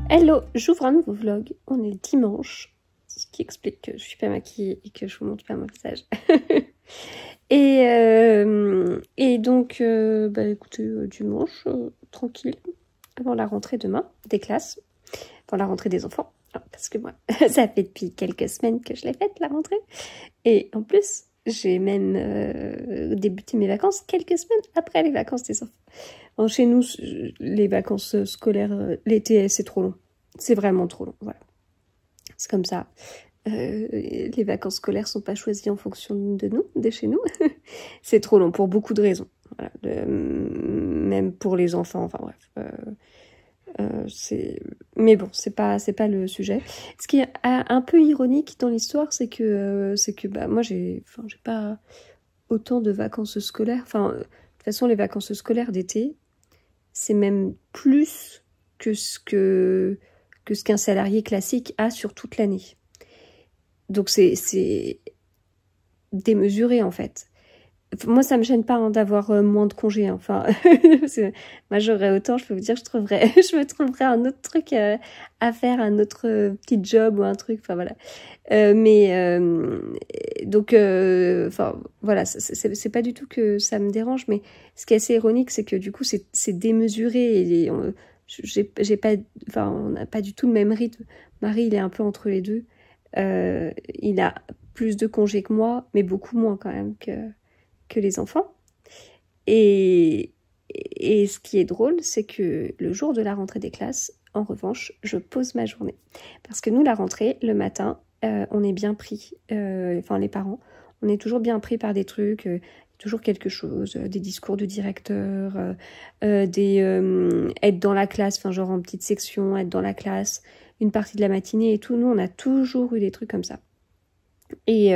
Hello, j'ouvre un nouveau vlog, on est dimanche, ce qui explique que je suis pas maquillée et que je vous montre pas mon visage. et donc, bah écoutez, dimanche, tranquille, avant la rentrée demain, des classes, avant la rentrée des enfants, parce que moi, ça fait depuis quelques semaines que je l'ai faite, la rentrée, et en plus, j'ai même débuté mes vacances quelques semaines après les vacances des enfants. Bon, chez nous, les vacances scolaires, l'été, c'est trop long. C'est vraiment trop long, voilà. C'est comme ça. Les vacances scolaires sont pas choisies en fonction de nous, de chez nous. C'est trop long pour beaucoup de raisons. Voilà. Même pour les enfants, enfin bref. Mais bon, c'est pas le sujet. Ce qui est un peu ironique dans l'histoire, c'est que bah, moi, j'ai pas autant de vacances scolaires. Enfin, de toute façon, les vacances scolaires d'été, c'est même plus que ce qu'un salarié classique a sur toute l'année. Donc c'est démesuré en fait. Moi, ça me gêne pas hein, d'avoir moins de congés. Hein. Enfin, moi j'aurais autant, je peux vous dire, je me trouverais un autre truc à faire, un autre petit job ou un truc. Enfin voilà. Donc, enfin voilà, c'est pas du tout que ça me dérange, mais ce qui est assez ironique, c'est que du coup c'est démesuré et j'ai pas, enfin on n'a pas du tout le même rythme. Marie, il est un peu entre les deux. Il a plus de congés que moi, mais beaucoup moins quand même que les enfants. Et ce qui est drôle, c'est que le jour de la rentrée des classes, en revanche, je pose ma journée. Parce que nous, la rentrée, le matin, on est bien pris, enfin les parents, on est toujours bien pris par des trucs, toujours quelque chose, des discours de directeur, être dans la classe, enfin genre en petite section, être dans la classe, une partie de la matinée et tout. Nous, on a toujours eu des trucs comme ça. Et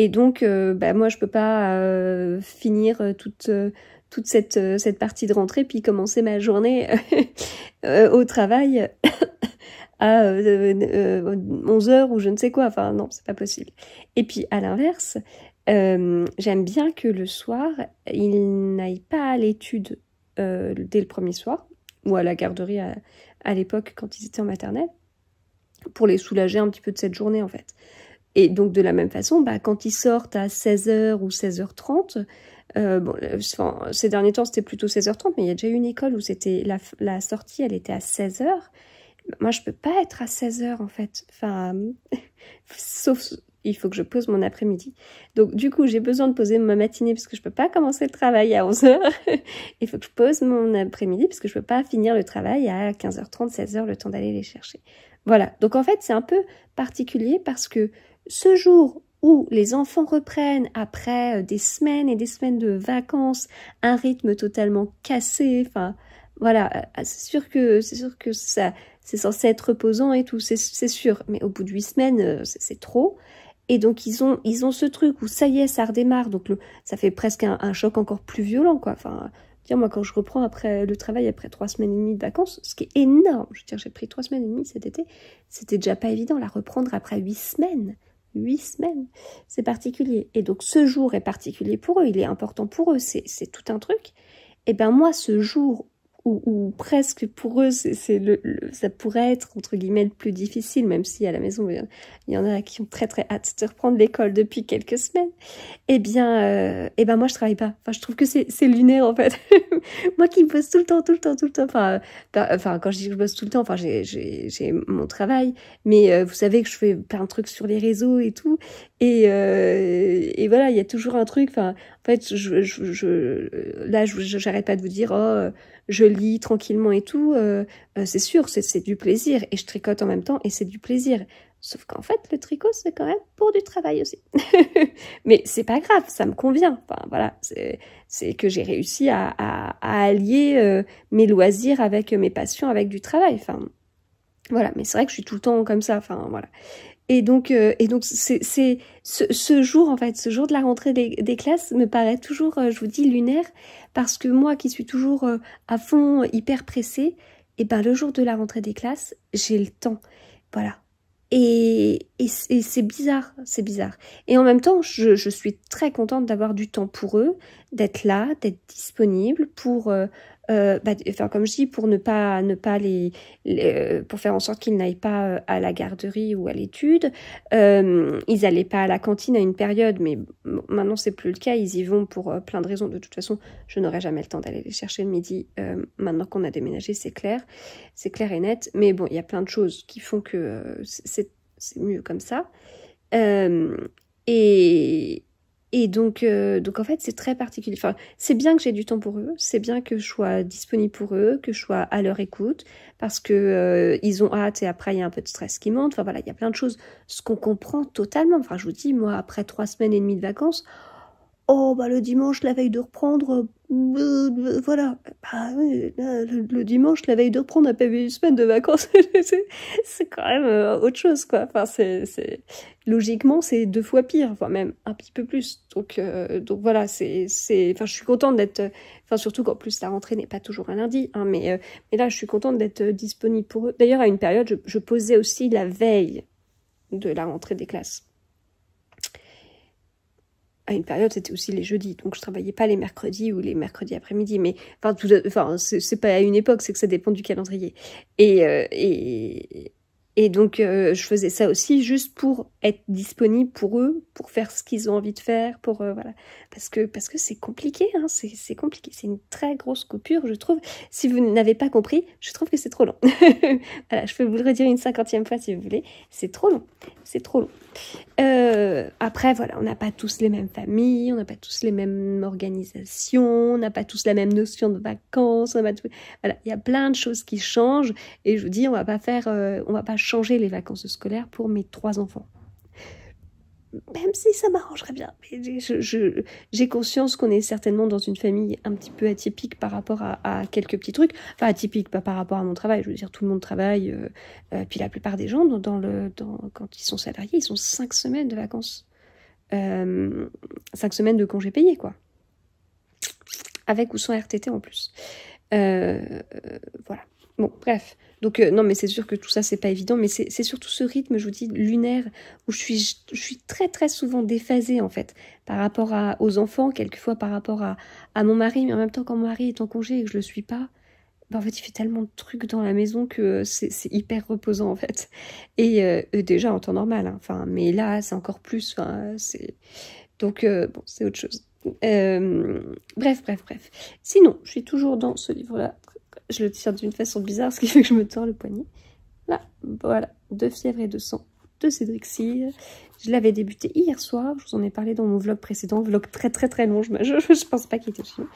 donc, bah, moi, je peux pas finir toute cette partie de rentrée, puis commencer ma journée au travail à 11h ou je ne sais quoi. Enfin, non, c'est pas possible. Et puis, à l'inverse, j'aime bien que le soir, il n'aille pas à l'étude dès le premier soir, ou à la garderie à l'époque, quand ils étaient en maternelle, pour les soulager un petit peu de cette journée, en fait. Et donc, de la même façon, bah, quand ils sortent à 16h ou 16h30, bon, ces derniers temps, c'était plutôt 16h30, mais il y a déjà eu une école où c'était la sortie, elle était à 16h. Moi, je peux pas être à 16h, en fait. Enfin, sauf, il faut que je pose mon après-midi. Donc, du coup, j'ai besoin de poser ma matinée parce que je peux pas commencer le travail à 11h. Il faut que je pose mon après-midi parce que je peux pas finir le travail à 15h30, 16h, le temps d'aller les chercher. Voilà. Donc, en fait, c'est un peu particulier parce que ce jour où les enfants reprennent après des semaines et des semaines de vacances, un rythme totalement cassé, enfin, voilà, c'est sûr que ça, c'est censé être reposant et tout, c'est sûr, mais au bout de 8 semaines, c'est trop. Et donc, ils ont ce truc où ça y est, ça redémarre, donc ça fait presque un choc encore plus violent, quoi. Enfin, dire, moi, quand je reprends après le travail, après 3 semaines et demie de vacances, ce qui est énorme, je veux dire, j'ai pris 3 semaines et demie cet été, c'était déjà pas évident, la reprendre après 8 semaines. 8 semaines, c'est particulier. Et donc, ce jour est particulier pour eux, il est important pour eux, c'est tout un truc. Et ben moi, ce jour où presque pour eux, ça pourrait être, entre guillemets, le plus difficile, même si à la maison, il y en a qui ont très très hâte de reprendre l'école depuis quelques semaines, eh ben moi, je travaille pas. Enfin, je trouve que c'est lunaire, en fait. Moi qui bosse tout le temps, enfin, quand je dis que je bosse tout le temps, enfin, j'ai mon travail, mais vous savez que je fais plein de trucs sur les réseaux et tout, et voilà, il y a toujours un truc, enfin, en fait, là, j'arrête pas de vous dire, oh, je lis tranquillement et tout, c'est sûr, c'est du plaisir, et je tricote en même temps, et c'est du plaisir. Sauf qu'en fait, le tricot, c'est quand même pour du travail aussi. Mais c'est pas grave, ça me convient. Enfin, voilà, c'est que j'ai réussi à allier mes loisirs avec mes passions, avec du travail. Enfin, voilà, mais c'est vrai que je suis tout le temps comme ça. Enfin, voilà. Et donc c'est ce jour, en fait, ce jour de la rentrée des classes me paraît toujours, je vous dis, lunaire, parce que moi qui suis toujours à fond, hyper pressée, et ben le jour de la rentrée des classes, j'ai le temps. Voilà. Et c'est bizarre, c'est bizarre. Et en même temps, je suis très contente d'avoir du temps pour eux, d'être là, d'être disponible pour, enfin, comme je dis, pour ne pas pour faire en sorte qu'ils n'aillent pas à la garderie ou à l'étude. Ils n'allaient pas à la cantine à une période, mais bon, maintenant c'est plus le cas. Ils y vont pour plein de raisons. De toute façon, je n'aurai jamais le temps d'aller les chercher le midi. Maintenant qu'on a déménagé, c'est clair et net. Mais bon, il y a plein de choses qui font que c'est mieux comme ça. Et donc en fait, c'est très particulier. Enfin, c'est bien que j'ai du temps pour eux, c'est bien que je sois disponible pour eux, que je sois à leur écoute, parce que ils ont hâte et après, il y a un peu de stress qui monte. Enfin voilà, il y a plein de choses, ce qu'on comprend totalement. Enfin, je vous dis, moi, après 3 semaines et demie de vacances, oh, bah le dimanche, la veille de reprendre, voilà. Bah, oui, le dimanche, la veille de reprendre, on n'a pas eu une semaine de vacances. C'est quand même autre chose, quoi. Enfin, logiquement, c'est 2 fois pire, enfin même un petit peu plus. Donc voilà, enfin, je suis contente d'être, enfin, surtout qu'en plus, la rentrée n'est pas toujours un lundi, hein, mais là, je suis contente d'être disponible pour eux. D'ailleurs, à une période, je posais aussi la veille de la rentrée des classes. À une période, c'était aussi les jeudis, donc je travaillais pas les mercredis ou les mercredis après-midi, mais enfin, c'est pas à une époque, c'est que ça dépend du calendrier. Et donc, je faisais ça aussi juste pour être disponible pour eux, pour faire ce qu'ils ont envie de faire, pour voilà, parce que c'est compliqué, hein, c'est compliqué, c'est une très grosse coupure, je trouve. Si vous n'avez pas compris, je trouve que c'est trop long. Voilà, je peux vous le redire une 50e fois si vous voulez, c'est trop long, c'est trop long. Après, voilà, on n'a pas tous les mêmes familles, on n'a pas tous les mêmes organisations, on n'a pas tous la même notion de vacances, voilà, il y a plein de choses qui changent, et je vous dis, on va pas changer les vacances scolaires pour mes 3 enfants. Même si ça m'arrangerait bien. Mais j'ai conscience qu'on est certainement dans une famille un petit peu atypique par rapport à quelques petits trucs. Enfin, atypique, pas par rapport à mon travail. Je veux dire, tout le monde travaille. Puis la plupart des gens, quand ils sont salariés, ils ont 5 semaines de vacances. 5 semaines de congés payés, quoi. Avec ou sans RTT en plus. Voilà. Bon, bref. Donc, non, mais c'est sûr que tout ça, c'est pas évident, mais c'est surtout ce rythme, je vous dis, lunaire, où je suis très, très souvent déphasée, en fait, par rapport aux enfants, quelquefois par rapport à mon mari, mais en même temps, quand mon mari est en congé et que je le suis pas, ben, en fait, il fait tellement de trucs dans la maison que c'est hyper reposant, en fait. Et déjà, en temps normal, hein, enfin, mais là, c'est encore plus, enfin, Donc, bon, c'est autre chose. Bref. Sinon, je suis toujours dans ce livre-là. Je le tire d'une façon bizarre, ce qui fait que je me tords le poignet. Là, voilà, De fièvre et de sang de Cédric Cyr. Je l'avais débuté hier soir, je vous en ai parlé dans mon vlog précédent, vlog très très très long, je pense pas qu'il était fini.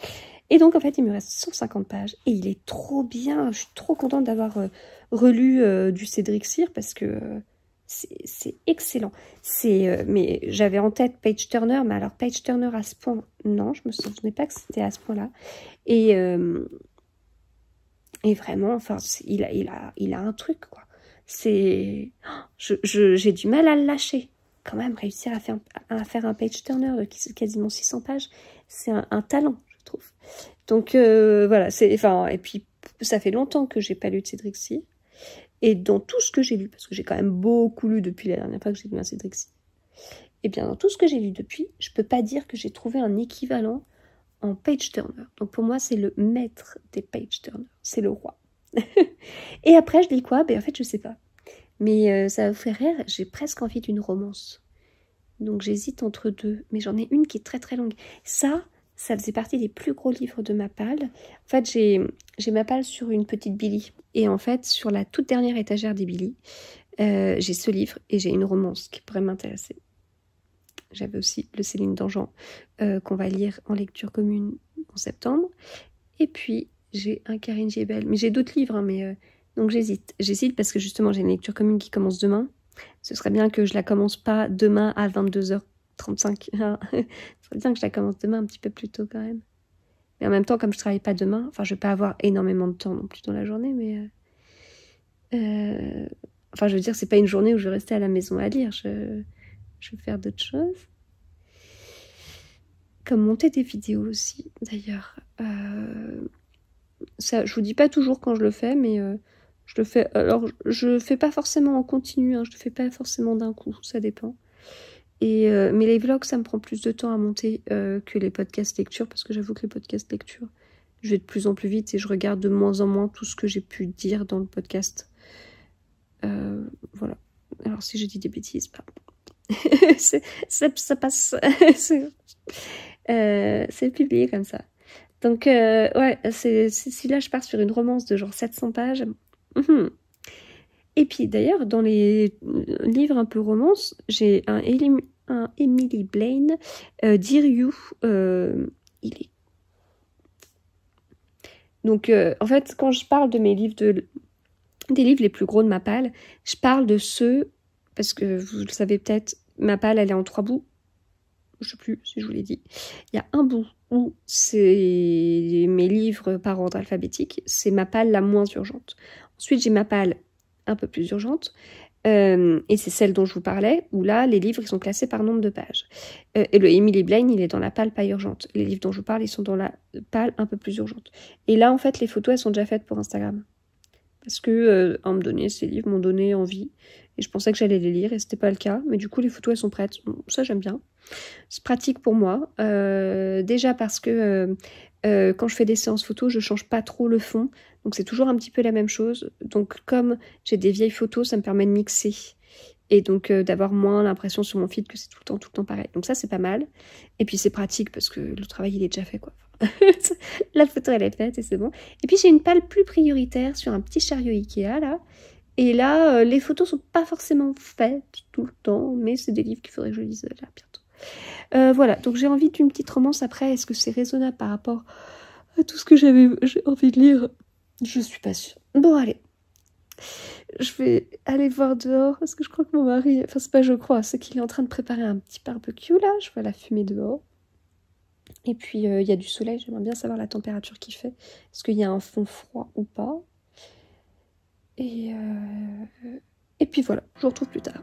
Et donc en fait, il me reste 150 pages, et il est trop bien, je suis trop contente d'avoir relu du Cédric Cyr, parce que c'est excellent. Mais j'avais en tête Page Turner, mais alors Page Turner à ce point, non, je me souvenais pas que c'était à ce point-là. Et vraiment, enfin, il a un truc, quoi. J'ai du mal à le lâcher. Quand même, réussir à faire un page turner de quasiment 600 pages, c'est un talent, je trouve. Donc, voilà, et puis, ça fait longtemps que j'ai pas lu de Cédric Cyr. Et dans tout ce que j'ai lu, parce que j'ai quand même beaucoup lu depuis la dernière fois que j'ai lu un Cédric Cyr, et bien, dans tout ce que j'ai lu depuis, je peux pas dire que j'ai trouvé un équivalent en page turner. Donc pour moi, c'est le maître des page turners. C'est le roi. Et après, je lis quoi? Ben en fait, je sais pas. Mais ça me fait rire, j'ai presque envie d'une romance. Donc j'hésite entre deux. Mais j'en ai une qui est très très longue. Ça faisait partie des plus gros livres de ma palle. En fait, j'ai ma palle sur une petite Billy. Et en fait, sur la toute dernière étagère des Billy, j'ai ce livre et j'ai une romance qui pourrait m'intéresser. J'avais aussi le Céline Dangean qu'on va lire en lecture commune en septembre. Et puis, j'ai un Karine Giebel. Mais j'ai d'autres livres, hein, mais donc j'hésite. J'hésite parce que justement, j'ai une lecture commune qui commence demain. Ce serait bien que je la commence pas demain à 22h35. Ce serait bien que je la commence demain un petit peu plus tôt quand même. Mais en même temps, comme je travaille pas demain, enfin, je vais pas avoir énormément de temps non plus dans la journée, mais... enfin, je veux dire, c'est pas une journée où je vais rester à la maison à lire. Je vais faire d'autres choses. Comme monter des vidéos aussi, d'ailleurs. Ça, je vous dis pas toujours quand je le fais, mais je le fais. Alors, je fais pas forcément en continu, hein, je le fais pas forcément d'un coup, ça dépend. Mais les vlogs, ça me prend plus de temps à monter que les podcasts lecture, parce que j'avoue que les podcasts lecture, je vais de plus en plus vite et je regarde de moins en moins tout ce que j'ai pu dire dans le podcast. Voilà. Alors si j'ai dit des bêtises, pardon. Ça passe. C'est publié comme ça. Donc, ouais, si là je pars sur une romance de genre 700 pages. Et puis d'ailleurs, dans les livres un peu romance, j'ai un Emily Blaine, Dear You. Il est... Donc, en fait, quand je parle de mes livres, des livres les plus gros de ma palle, je parle de ceux, parce que vous le savez peut-être, ma palle, elle est en 3 bouts. Je sais plus si je vous l'ai dit. Il y a un bout où c'est mes livres par ordre alphabétique. C'est ma palle la moins urgente. Ensuite, j'ai ma palle un peu plus urgente. Et c'est celle dont je vous parlais, où là, les livres, ils sont classés par nombre de pages. Et le Emily Blaine, il est dans la palle pas urgente. Les livres dont je vous parle, ils sont dans la palle un peu plus urgente. Et là, en fait, les photos, elles sont déjà faites pour Instagram. Parce que, à un moment donné, ces livres m'ont donné envie. Et je pensais que j'allais les lire, et c'était pas le cas. Mais du coup, les photos, elles sont prêtes. Bon, ça, j'aime bien. C'est pratique pour moi. Déjà parce que quand je fais des séances photos, je change pas trop le fond. Donc c'est toujours un petit peu la même chose. Donc comme j'ai des vieilles photos, ça me permet de mixer. Et donc d'avoir moins l'impression sur mon feed que c'est tout le temps pareil. Donc ça, c'est pas mal. Et puis c'est pratique parce que le travail, il est déjà fait, quoi. La photo, elle est faite et c'est bon. Et puis j'ai une palle plus prioritaire sur un petit chariot Ikea, là. Et là, les photos sont pas forcément faites tout le temps, mais c'est des livres qu'il faudrait que je lise là bientôt. Voilà, donc j'ai envie d'une petite romance. Après, est-ce que c'est raisonnable par rapport à tout ce que j'ai envie de lire? Je suis pas sûre. Bon, allez. Je vais aller voir dehors parce que je crois que mon mari... Enfin, c'est pas je crois, c'est qu'il est en train de préparer un petit barbecue, là. Je vois la fumée dehors. Et puis, il y a du soleil. J'aimerais bien savoir la température qu'il fait. Est-ce qu'il y a un fond froid ou pas? Et puis voilà, je vous retrouve plus tard.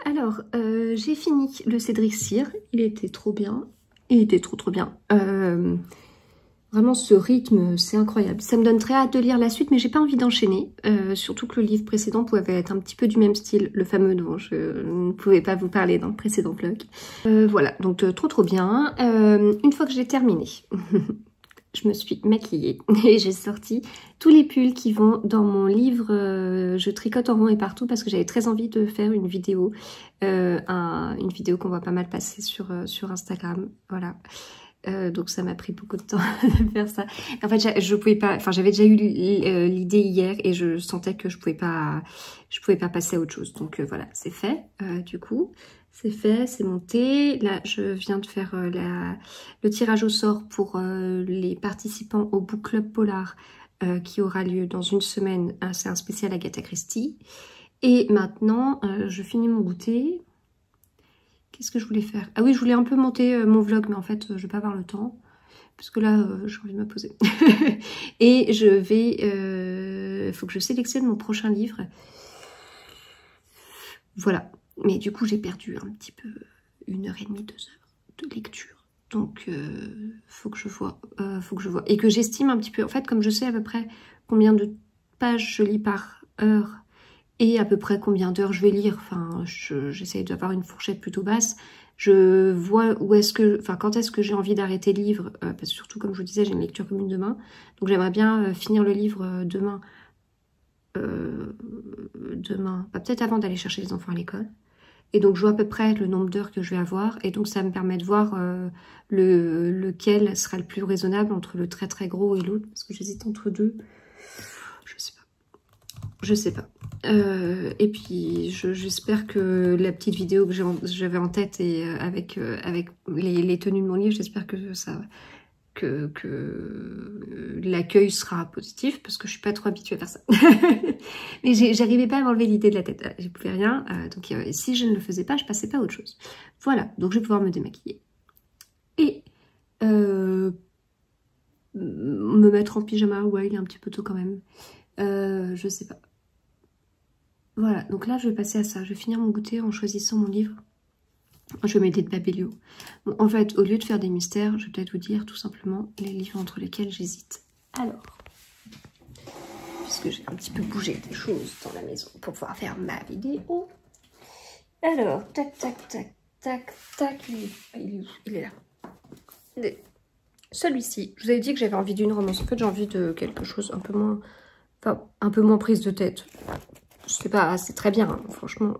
Alors, j'ai fini le Cédric Cyr. Il était trop bien. Il était trop bien. Vraiment, ce rythme, c'est incroyable. Ça me donne très hâte de lire la suite, mais j'ai pas envie d'enchaîner. Surtout que le livre précédent pouvait être un petit peu du même style, le fameux dont je ne pouvais pas vous parler dans le précédent vlog. Voilà, donc trop bien. Une fois que j'ai terminé, je me suis maquillée et j'ai sorti tous les pulls qui vont dans mon livre Je tricote en rond et partout, parce que j'avais très envie de faire une vidéo, une vidéo qu'on voit pas mal passer sur Instagram. Voilà. Donc ça m'a pris beaucoup de temps de faire ça. En fait, je pouvais pas. Enfin, j'avais déjà eu l'idée hier et je sentais que je pouvais pas passer à autre chose. Donc voilà, c'est fait. Du coup, c'est fait, c'est monté. Là, je viens de faire le tirage au sort pour les participants au Book Club Polar qui aura lieu dans une semaine. C'est un spécial Agatha Christie. Et maintenant, je finis mon goûter. Qu'est-ce que je voulais faire? Ah oui, je voulais un peu monter mon vlog, mais en fait, je vais pas avoir le temps. Parce que là, j'ai envie de me poser. Et je vais... faut que je sélectionne mon prochain livre. Voilà. Mais du coup, j'ai perdu un petit peu 1h30, 2 heures de lecture. Donc, faut que je vois. Et que j'estime un petit peu... En fait, comme je sais à peu près combien de pages je lis par heure... Et à peu près combien d'heures je vais lire. Enfin, j'essaie d'avoir une fourchette plutôt basse. Je vois où est-ce que, enfin, quand est-ce que j'ai envie d'arrêter le livre, parce que surtout, comme je vous disais, j'ai une lecture commune demain. Donc j'aimerais bien finir le livre demain. Peut-être avant d'aller chercher les enfants à l'école. Et donc je vois à peu près le nombre d'heures que je vais avoir. Et donc ça me permet de voir lequel sera le plus raisonnable entre le très très gros et l'autre. Parce que j'hésite entre deux. Je sais pas. Et puis j'espère que la petite vidéo que j'avais en tête et avec les tenues de mon livre, j'espère que l'accueil sera positif, parce que je suis pas trop habituée à faire ça. Mais j'arrivais pas à m'enlever l'idée de la tête. J'y pouvais rien. Donc si je ne le faisais pas, je passais pas à autre chose. Voilà. Donc je vais pouvoir me démaquiller. Et me mettre en pyjama. Ouais, il est un petit peu tôt quand même. Je sais pas. Voilà, donc là je vais passer à ça. Je vais finir mon goûter en choisissant mon livre. Je vais m'aider de Babelio. Bon, en fait, au lieu de faire des mystères, je vais peut-être vous dire tout simplement les livres entre lesquels j'hésite. Alors, puisque j'ai un petit peu bougé des choses dans la maison pour pouvoir faire ma vidéo. Alors, tac, tac, tac, tac, tac. Il est là. Celui-ci, je vous avais dit que j'avais envie d'une romance. En fait, j'ai envie de quelque chose un peu moins... Enfin, un peu moins prise de tête. C'est très bien, hein, franchement.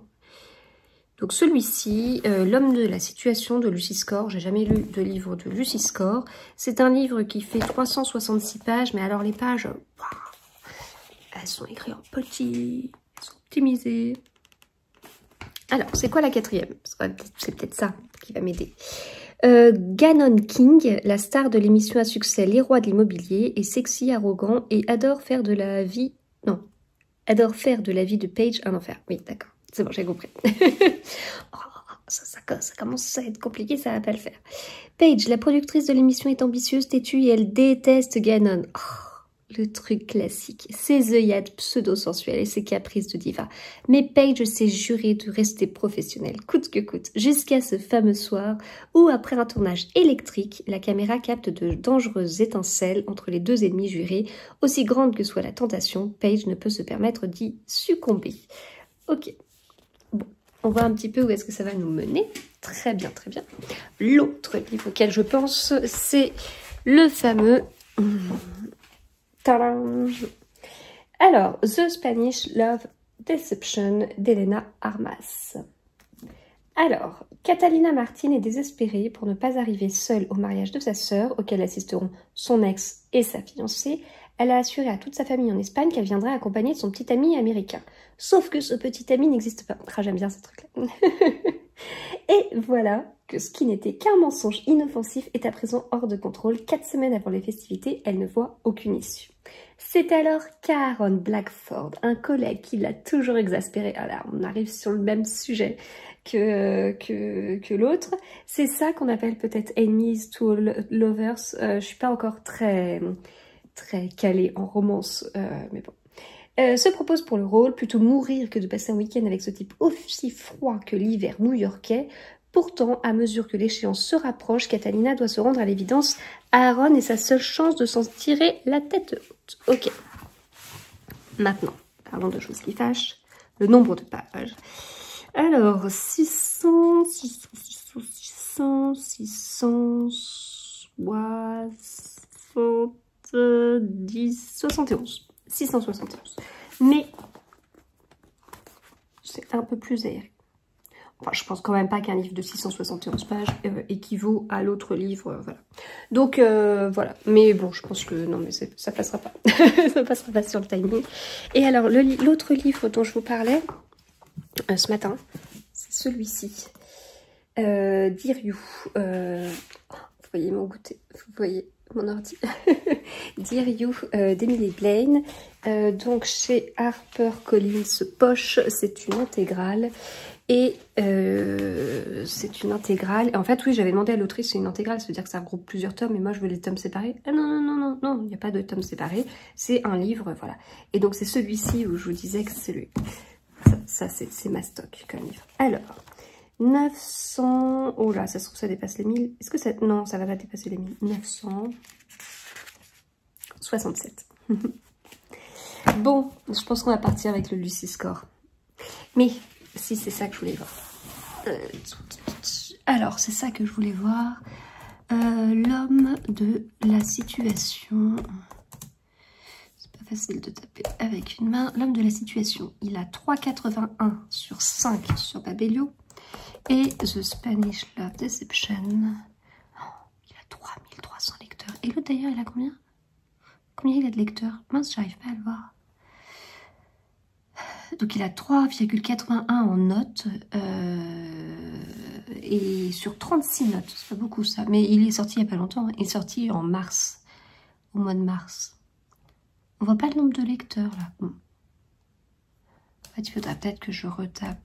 Donc celui-ci, L'homme de la situation de Lucy Score. J'ai jamais lu de livre de Lucy Score. C'est un livre qui fait 366 pages, mais alors les pages, elles sont écrites en petit, elles sont optimisées. Alors, c'est quoi la quatrième? C'est peut-être ça qui va m'aider. Gannon King, la star de l'émission à succès Les Rois de l'immobilier, est sexy, arrogant et adore faire de la vie... Non, adore faire de la vie de Paige un enfer. Oui, d'accord. C'est bon, j'ai compris. Oh, ça commence à être compliqué, ça va pas le faire. Paige, la productrice de l'émission, est ambitieuse, têtue et elle déteste Gannon. Oh, le truc classique. Ses œillades pseudo-sensuelles et ses caprices de diva. Mais Paige s'est jurée de rester professionnelle, coûte que coûte, jusqu'à ce fameux soir où, après un tournage électrique, la caméra capte de dangereuses étincelles entre les deux ennemis jurés. Aussi grande que soit la tentation, Paige ne peut se permettre d'y succomber. Ok. Bon, on voit un petit peu où est-ce que ça va nous mener. Très bien, très bien. L'autre livre auquel je pense, c'est le fameux... Tadam. Alors, The Spanish Love Deception d'Elena Armas. Alors, Catalina Martin est désespérée pour ne pas arriver seule au mariage de sa sœur, auquel assisteront son ex et sa fiancée. Elle a assuré à toute sa famille en Espagne qu'elle viendrait accompagner son petit ami américain. Sauf que ce petit ami n'existe pas. Ah, j'aime bien ce truc-là. Et voilà que ce qui n'était qu'un mensonge inoffensif est à présent hors de contrôle. 4 semaines avant les festivités, elle ne voit aucune issue. C'est alors qu'Aaron Blackford, un collègue qui l'a toujours exaspéré. Alors, on arrive sur le même sujet que l'autre. C'est ça qu'on appelle peut-être enemies to lovers. Je suis pas encore très calée en romance, mais bon. Se propose pour le rôle, plutôt mourir que de passer un week-end avec ce type aussi froid que l'hiver new-yorkais. Pourtant, à mesure que l'échéance se rapproche, Catalina doit se rendre à l'évidence. Aaron est sa seule chance de s'en tirer la tête haute. Ok. Maintenant, parlons de choses qui fâchent. Le nombre de pages. Alors, 670, 71. 671. Mais c'est un peu plus aéré. Enfin, je pense quand même pas qu'un livre de 671 pages équivaut à l'autre livre, voilà. Donc, voilà. Mais bon, je pense que non, mais ça passera pas. Ça passera pas sur le timing. Et alors, l'autre livre dont je vous parlais ce matin, c'est celui-ci. Dear You. Vous voyez mon goûter, vous voyez mon ordi. Dear You d'Emily Blaine. Donc, chez HarperCollins Poche, c'est une intégrale. Et c'est une intégrale. En fait, oui, j'avais demandé à l'autrice, c'est une intégrale, ça veut dire que ça regroupe plusieurs tomes, et moi je veux les tomes séparés. Ah non, il n'y a pas de tomes séparés. C'est un livre, voilà. Et donc c'est celui-ci où je vous disais que c'est lui. Ça c'est ma stock comme livre. Alors, 900... Oh là, ça se trouve, ça dépasse les 1000. Est-ce que ça... Non, ça va pas dépasser les 1000. 967. Bon, je pense qu'on va partir avec le Lucy Score. Mais... si, c'est ça que je voulais voir. Alors, c'est ça que je voulais voir. L'homme de la situation. C'est pas facile de taper avec une main. L'homme de la situation. Il a 3,81 sur 5 sur Babelio. Et The Spanish Love Deception. Oh, il a 3300 lecteurs. Et l'autre d'ailleurs, il a combien? Combien il a de lecteurs? Mince, j'arrive pas à le voir. Donc il a 3,81 en notes et sur 36 notes, c'est pas beaucoup ça, mais il est sorti il n'y a pas longtemps, il est sorti en mars, au mois de mars. On voit pas le nombre de lecteurs là. Bon. En fait il faudra peut-être que je retape,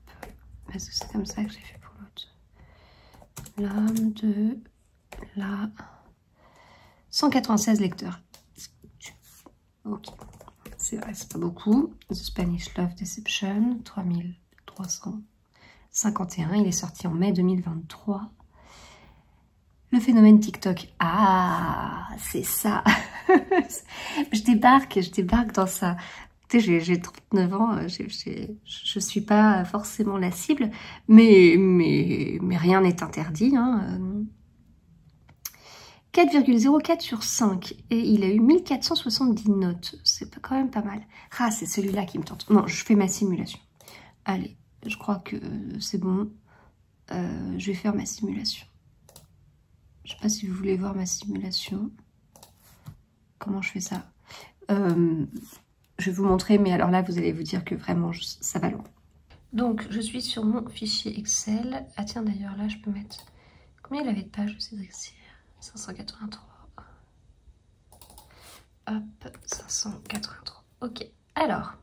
parce que c'est comme ça que j'ai fait pour l'autre. L'homme de la 196 lecteurs. Ok, c'est vrai, c'est pas beaucoup. The Spanish Love Deception, 3351. Il est sorti en mai 2023. Le phénomène TikTok. Ah, c'est ça. je débarque dans ça. Tu sais, j'ai 39 ans, je suis pas forcément la cible, mais rien n'est interdit. Hein. 4,04 sur 5 et il a eu 1470 notes. C'est quand même pas mal. Ah, c'est celui-là qui me tente. Non, je fais ma simulation. Allez, je crois que c'est bon. Je vais faire ma simulation. Je sais pas si vous voulez voir ma simulation. Comment je fais ça? Je vais vous montrer, mais alors là, vous allez vous dire que vraiment, ça va loin. Donc, je suis sur mon fichier Excel. Ah tiens, d'ailleurs, là, je peux mettre... Combien il avait de pages de Cédric Cyr? 583. Hop, 583. Ok, alors,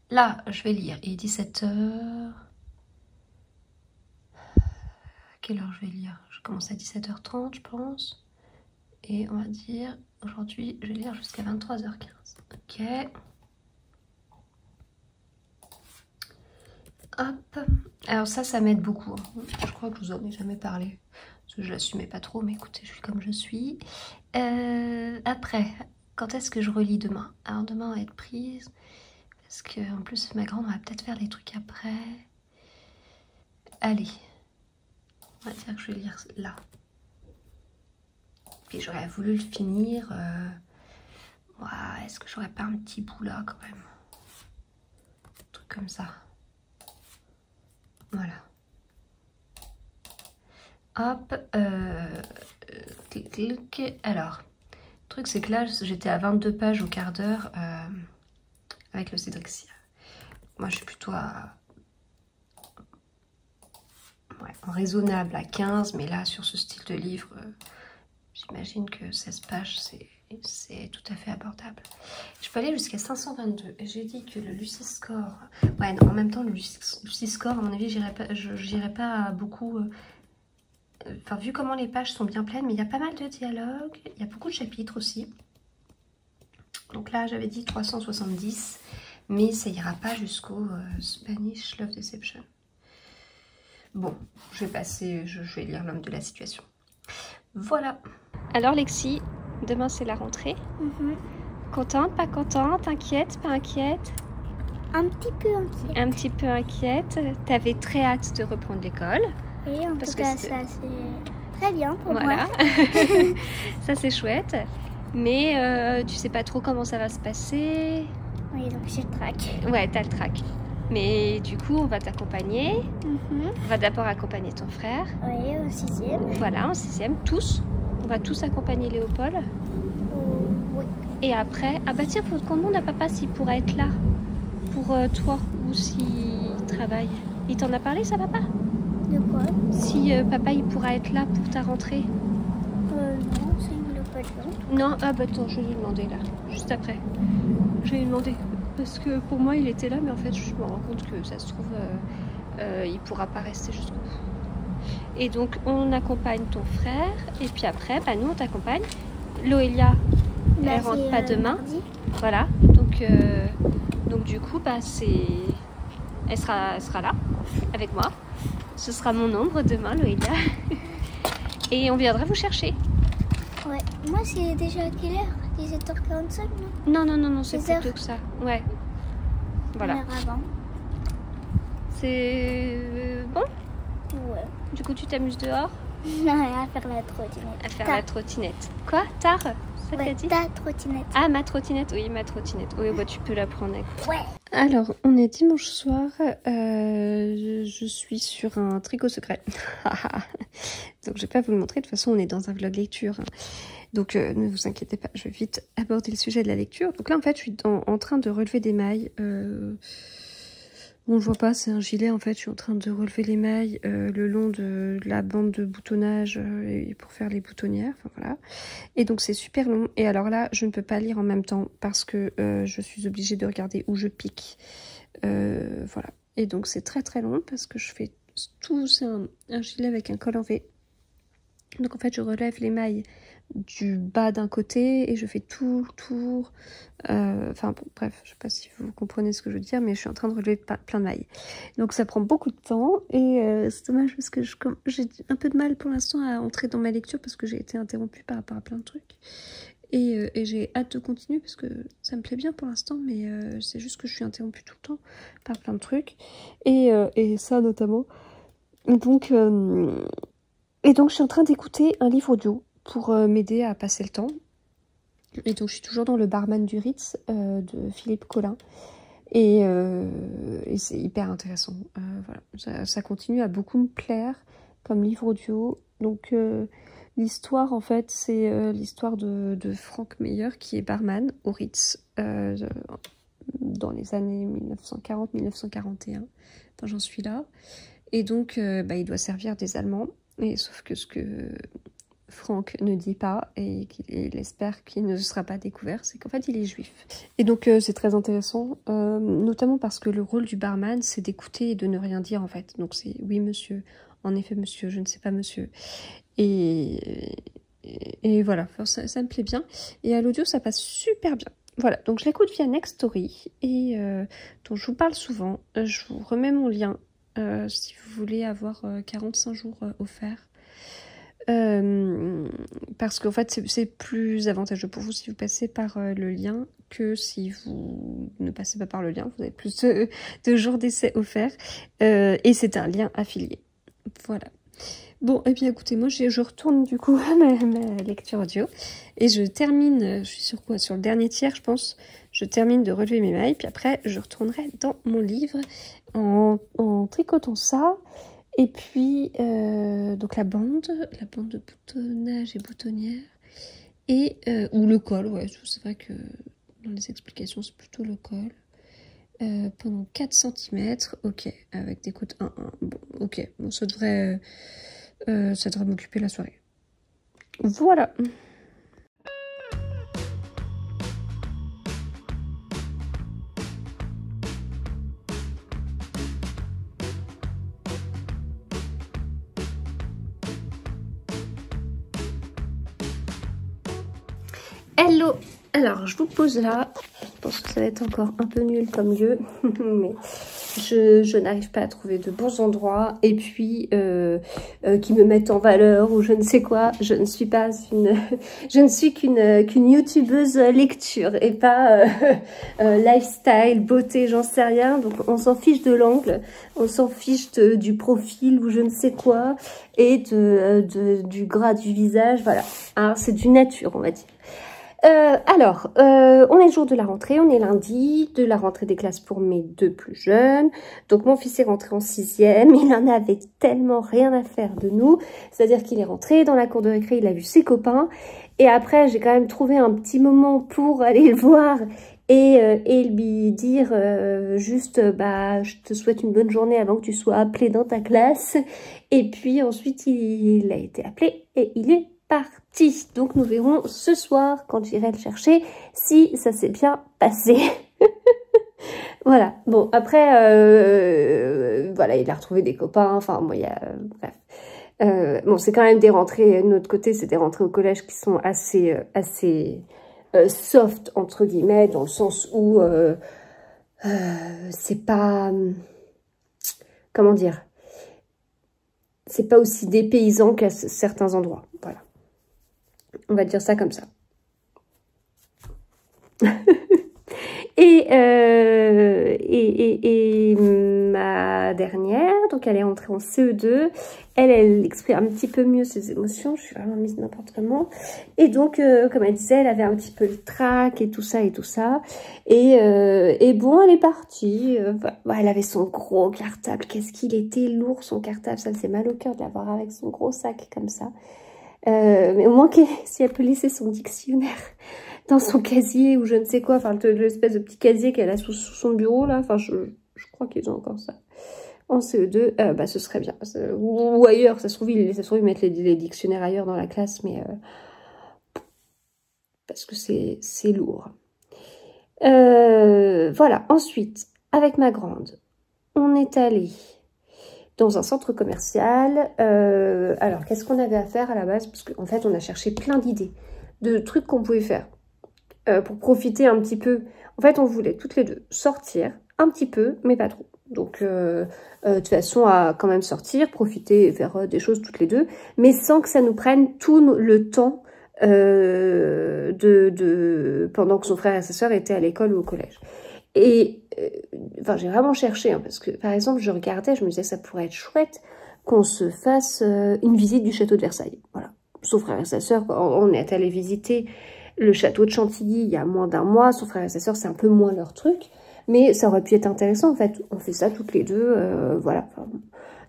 là, je vais lire. Il est 17h. Quelle heure je vais lire? Je commence à 17h30, je pense. Et on va dire, aujourd'hui, je vais lire jusqu'à 23h15. Ok. Hop. Alors ça m'aide beaucoup. Hein. Je crois que je vous en ai jamais parlé. Parce que je l'assumais pas trop, mais écoutez, je suis comme je suis. Après, quand est-ce que je relis demain? Alors demain, on va être prise. Parce que en plus, ma grande va peut-être faire des trucs après. Allez. On va dire que je vais lire là. Et j'aurais voulu le finir. Est-ce que j'aurais pas un petit bout là quand même? Un truc comme ça. Voilà. Hop. Clic. Alors, le truc c'est que là, j'étais à 22 pages au quart d'heure avec le Cédric Cyr. Moi, je suis plutôt en raisonnable à 15, mais là, sur ce style de livre, j'imagine que 16 pages, c'est tout à fait abordable. Je peux aller jusqu'à 522. Et j'ai dit que le Lucy Score... Ouais, non, en même temps, le Lucy Score, à mon avis, j'irai pas beaucoup... Enfin, vu comment les pages sont bien pleines, mais il y a pas mal de dialogues. Il y a beaucoup de chapitres aussi. Donc là, j'avais dit 370. Mais ça ira pas jusqu'au Spanish Love Deception. Bon, je vais passer... Je vais lire L'homme de la situation. Voilà. Alors Lexi, demain c'est la rentrée. Contente, pas contente, inquiète, pas inquiète? Un petit peu inquiète. Un petit peu inquiète. T'avais très hâte de reprendre l'école. Oui, en tout cas, ça c'est très bien pour moi. Ça c'est chouette. Mais tu sais pas trop comment ça va se passer. Oui, donc j'ai le trac. Ouais, t'as le trac. Mais du coup, on va t'accompagner. On va d'abord accompagner ton frère. Oui, au 6e. Voilà, en 6e, tous. On va tous accompagner Léopold. Oui. Et après, ah bah tiens, faut qu'on demande à papa s'il pourrait être là pour toi ou s'il travaille. Il t'en a parlé, ça, papa? De quoi? Si papa, il pourra être là pour ta rentrée. Non, c'est une Léopold. Non, ah bah attends, je vais lui demander là, juste après. Je vais lui demander. Parce que pour moi, il était là, mais en fait, je me rends compte que ça se trouve, il pourra pas rester jusqu'au bout. Et donc, on accompagne ton frère, et puis après, bah, nous, on t'accompagne. Loélia, elle rentre pas demain. Mardi. Voilà, donc du coup, bah, elle sera là, avec moi. Ce sera mon ombre demain, Loélia. Et on viendra vous chercher. Ouais, moi, c'est déjà à quelle heure? 17h45, non? Non, c'est plus tôt que ça. Ouais. Voilà. Avant. C'est bon? Ouais. Du coup, tu t'amuses dehors? Non, à faire la trottinette. À faire la trottinette. Quoi? Tard? Ça Ouais, t'as dit? ta trottinette. Ah, ma trottinette? Oui, ma trottinette. Oui, bah, tu peux la prendre. Ouais. Alors, on est dimanche soir. Je suis sur un tricot secret. Donc, je vais pas vous le montrer. De toute façon, on est dans un vlog lecture. Donc, ne vous inquiétez pas. Je vais vite aborder le sujet de la lecture. Donc là, en fait, je suis en train de relever des mailles. Bon, je vois pas, c'est un gilet en fait, je suis en train de relever les mailles le long de la bande de boutonnage pour faire les boutonnières, enfin voilà. Et donc c'est super long, et alors là, je ne peux pas lire en même temps parce que je suis obligée de regarder où je pique, voilà. Et donc c'est très très long parce que je fais tout, c'est un gilet avec un col en V. Donc en fait, je relève les mailles du bas d'un côté et je fais tout le tour. Enfin bon, bref, je sais pas si vous comprenez ce que je veux dire, mais je suis en train de relever plein de mailles. Donc ça prend beaucoup de temps et c'est dommage parce que j'ai un peu de mal pour l'instant à entrer dans ma lecture parce que j'ai été interrompue par rapport à plein de trucs. Et j'ai hâte de continuer parce que ça me plaît bien pour l'instant, mais c'est juste que je suis interrompue tout le temps par plein de trucs. Et ça notamment. Donc, je suis en train d'écouter un livre audio pour m'aider à passer le temps. Et donc je suis toujours dans Le Barman du Ritz de Philippe Collin. Et c'est hyper intéressant. Voilà. Ça continue à beaucoup me plaire comme livre audio. Donc l'histoire, en fait, c'est l'histoire de Frank Meyer qui est barman au Ritz dans les années 1940-1941. Enfin, j'en suis là. Et donc il doit servir des Allemands. Et sauf que ce que Franck ne dit pas et qu'il espère qu'il ne sera pas découvert, c'est qu'en fait il est juif. Et donc c'est très intéressant, notamment parce que le rôle du barman c'est d'écouter et de ne rien dire en fait. Donc c'est oui monsieur, en effet monsieur, je ne sais pas monsieur. Et voilà, ça me plaît bien. Et à l'audio ça passe super bien. Voilà, donc je l'écoute via Nextory et dont je vous parle souvent. Je vous remets mon lien si vous voulez avoir 45 jours offerts. Parce qu'en fait c'est plus avantageux pour vous si vous passez par le lien que si vous ne passez pas par le lien. Vous avez plus de jours d'essai offerts et c'est un lien affilié. Voilà. Bon, et bien écoutez, moi je retourne du coup à ma lecture audio et je termine, je suis sur quoi? Sur le dernier tiers je pense. Je termine de relever mes mailles puis après je retournerai dans mon livre en tricotant ça. Et puis, donc la bande de boutonnage et boutonnière, et ou le col, ouais, c'est vrai que dans les explications, c'est plutôt le col. Pendant 4 cm, ok, avec des côtes 1-1, bon, ok, bon, ça devrait m'occuper la soirée. Voilà. Hello! Alors, je vous pose là. Je pense que ça va être encore un peu nul comme lieu. Mais je n'arrive pas à trouver de bons endroits. Et puis, qui me mettent en valeur ou je ne sais quoi. Je ne suis pas je ne suis qu'une youtubeuse lecture et pas lifestyle, beauté, j'en sais rien. Donc, on s'en fiche de l'angle. On s'en fiche du profil ou je ne sais quoi. Et du gras du visage. Voilà. Alors, c'est du nature, on va dire. On est le jour de la rentrée, on est lundi, de la rentrée des classes pour mes 2 plus jeunes. Donc mon fils est rentré en 6e, il en avait tellement rien à faire de nous. C'est-à-dire qu'il est rentré dans la cour de récré, il a vu ses copains. Et après, j'ai quand même trouvé un petit moment pour aller le voir et lui dire juste je te souhaite une bonne journée avant que tu sois appelé dans ta classe. Et puis ensuite, il a été appelé et il est parti. Donc nous verrons ce soir quand j'irai le chercher si ça s'est bien passé. Voilà. Bon après voilà, il a retrouvé des copains. Enfin moi il y a bref. Bon c'est quand même des rentrées de notre côté, c'est des rentrées au collège qui sont assez soft entre guillemets dans le sens où c'est pas comment dire, c'est pas aussi dépaysant qu'à certains endroits. Voilà. On va dire ça comme ça. et ma dernière, donc elle est entrée en CE2. Elle exprime un petit peu mieux ses émotions. Je suis vraiment mise n'importe comment. Et donc, comme elle disait, elle avait un petit peu le trac et tout ça et tout ça. Et bon, elle est partie. Elle avait son gros cartable. Qu'est-ce qu'il était lourd, son cartable. Ça me fait mal au cœur de l'avoir avec son gros sac comme ça. Mais au moins si elle peut laisser son dictionnaire dans son casier ou je ne sais quoi, enfin l'espèce de petit casier qu'elle a sous son bureau là, enfin je crois qu'ils ont encore ça en CE2, ce serait bien. Ou ailleurs, ça se trouve ils mettent les dictionnaires ailleurs dans la classe, mais parce que c'est lourd. Voilà, ensuite avec ma grande on est allé dans un centre commercial. Alors, qu'est-ce qu'on avait à faire à la base? Parce qu'en fait, on a cherché plein d'idées, de trucs qu'on pouvait faire pour profiter un petit peu. En fait, on voulait toutes les deux sortir un petit peu, mais pas trop. Donc, de toute façon, à quand même sortir, profiter et faire des choses toutes les deux, mais sans que ça nous prenne tout le temps pendant que son frère et sa sœur étaient à l'école ou au collège. Et enfin, j'ai vraiment cherché, hein, parce que par exemple, je regardais, je me disais que ça pourrait être chouette qu'on se fasse une visite du château de Versailles. Voilà. Son frère et sa sœur, on est allé visiter le château de Chantilly il y a moins d'un mois. Son frère et sa sœur, c'est un peu moins leur truc, mais ça aurait pu être intéressant. En fait, on fait ça toutes les deux, voilà. Enfin,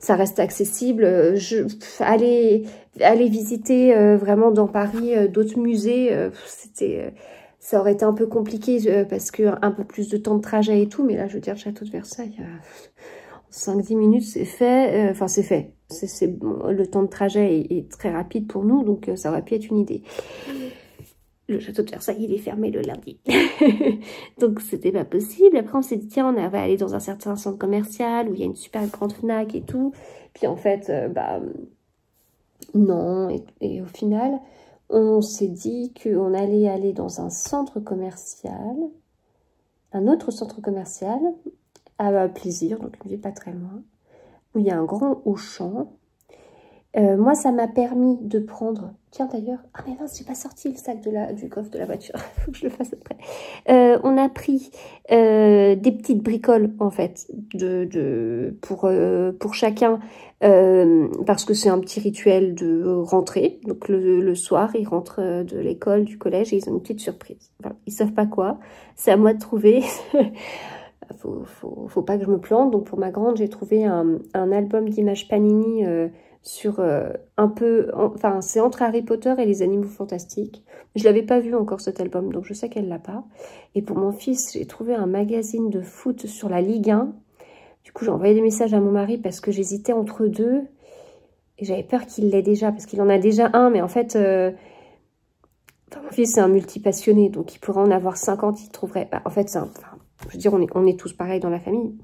ça reste accessible. Aller visiter vraiment dans Paris d'autres musées, ça aurait été un peu compliqué parce que un peu plus de temps de trajet et tout. Mais là, je veux dire, le château de Versailles, en 5-10 minutes, c'est fait. Enfin, c'est fait. Bon, le temps de trajet est très rapide pour nous, donc ça aurait pu être une idée. Le château de Versailles, il est fermé le lundi. Donc, c'était pas possible. Après, on s'est dit, tiens, on va aller dans un certain centre commercial où il y a une super grande Fnac et tout. Puis, en fait, non. Et au final, on s'est dit qu'on allait aller dans un centre commercial, un autre centre commercial, à Plaisir, donc une ville pas très loin, où il y a un grand Auchan. Moi, ça m'a permis de prendre... Tiens, d'ailleurs... Ah, mais non, j'ai pas sorti le sac du coffre de la voiture. Faut que je le fasse après. On a pris des petites bricoles, en fait, pour chacun, parce que c'est un petit rituel de rentrée. Donc, le soir, ils rentrent de l'école, du collège, et ils ont une petite surprise. Voilà. Ils savent pas quoi. C'est à moi de trouver... faut pas que je me plante. Donc, pour ma grande, j'ai trouvé un album d'images Panini... sur un peu, enfin c'est entre Harry Potter et les Animaux Fantastiques. Je l'avais pas vu encore cet album, donc je sais qu'elle l'a pas. Et pour mon fils, j'ai trouvé un magazine de foot sur la Ligue 1. Du coup, j'ai envoyé des messages à mon mari parce que j'hésitais entre deux. Et j'avais peur qu'il l'ait déjà, parce qu'il en a déjà un, mais en fait, mon fils c'est un multipassionné, donc il pourrait en avoir 50, il trouverait... Bah, en fait, je veux dire, on est tous pareils dans la famille.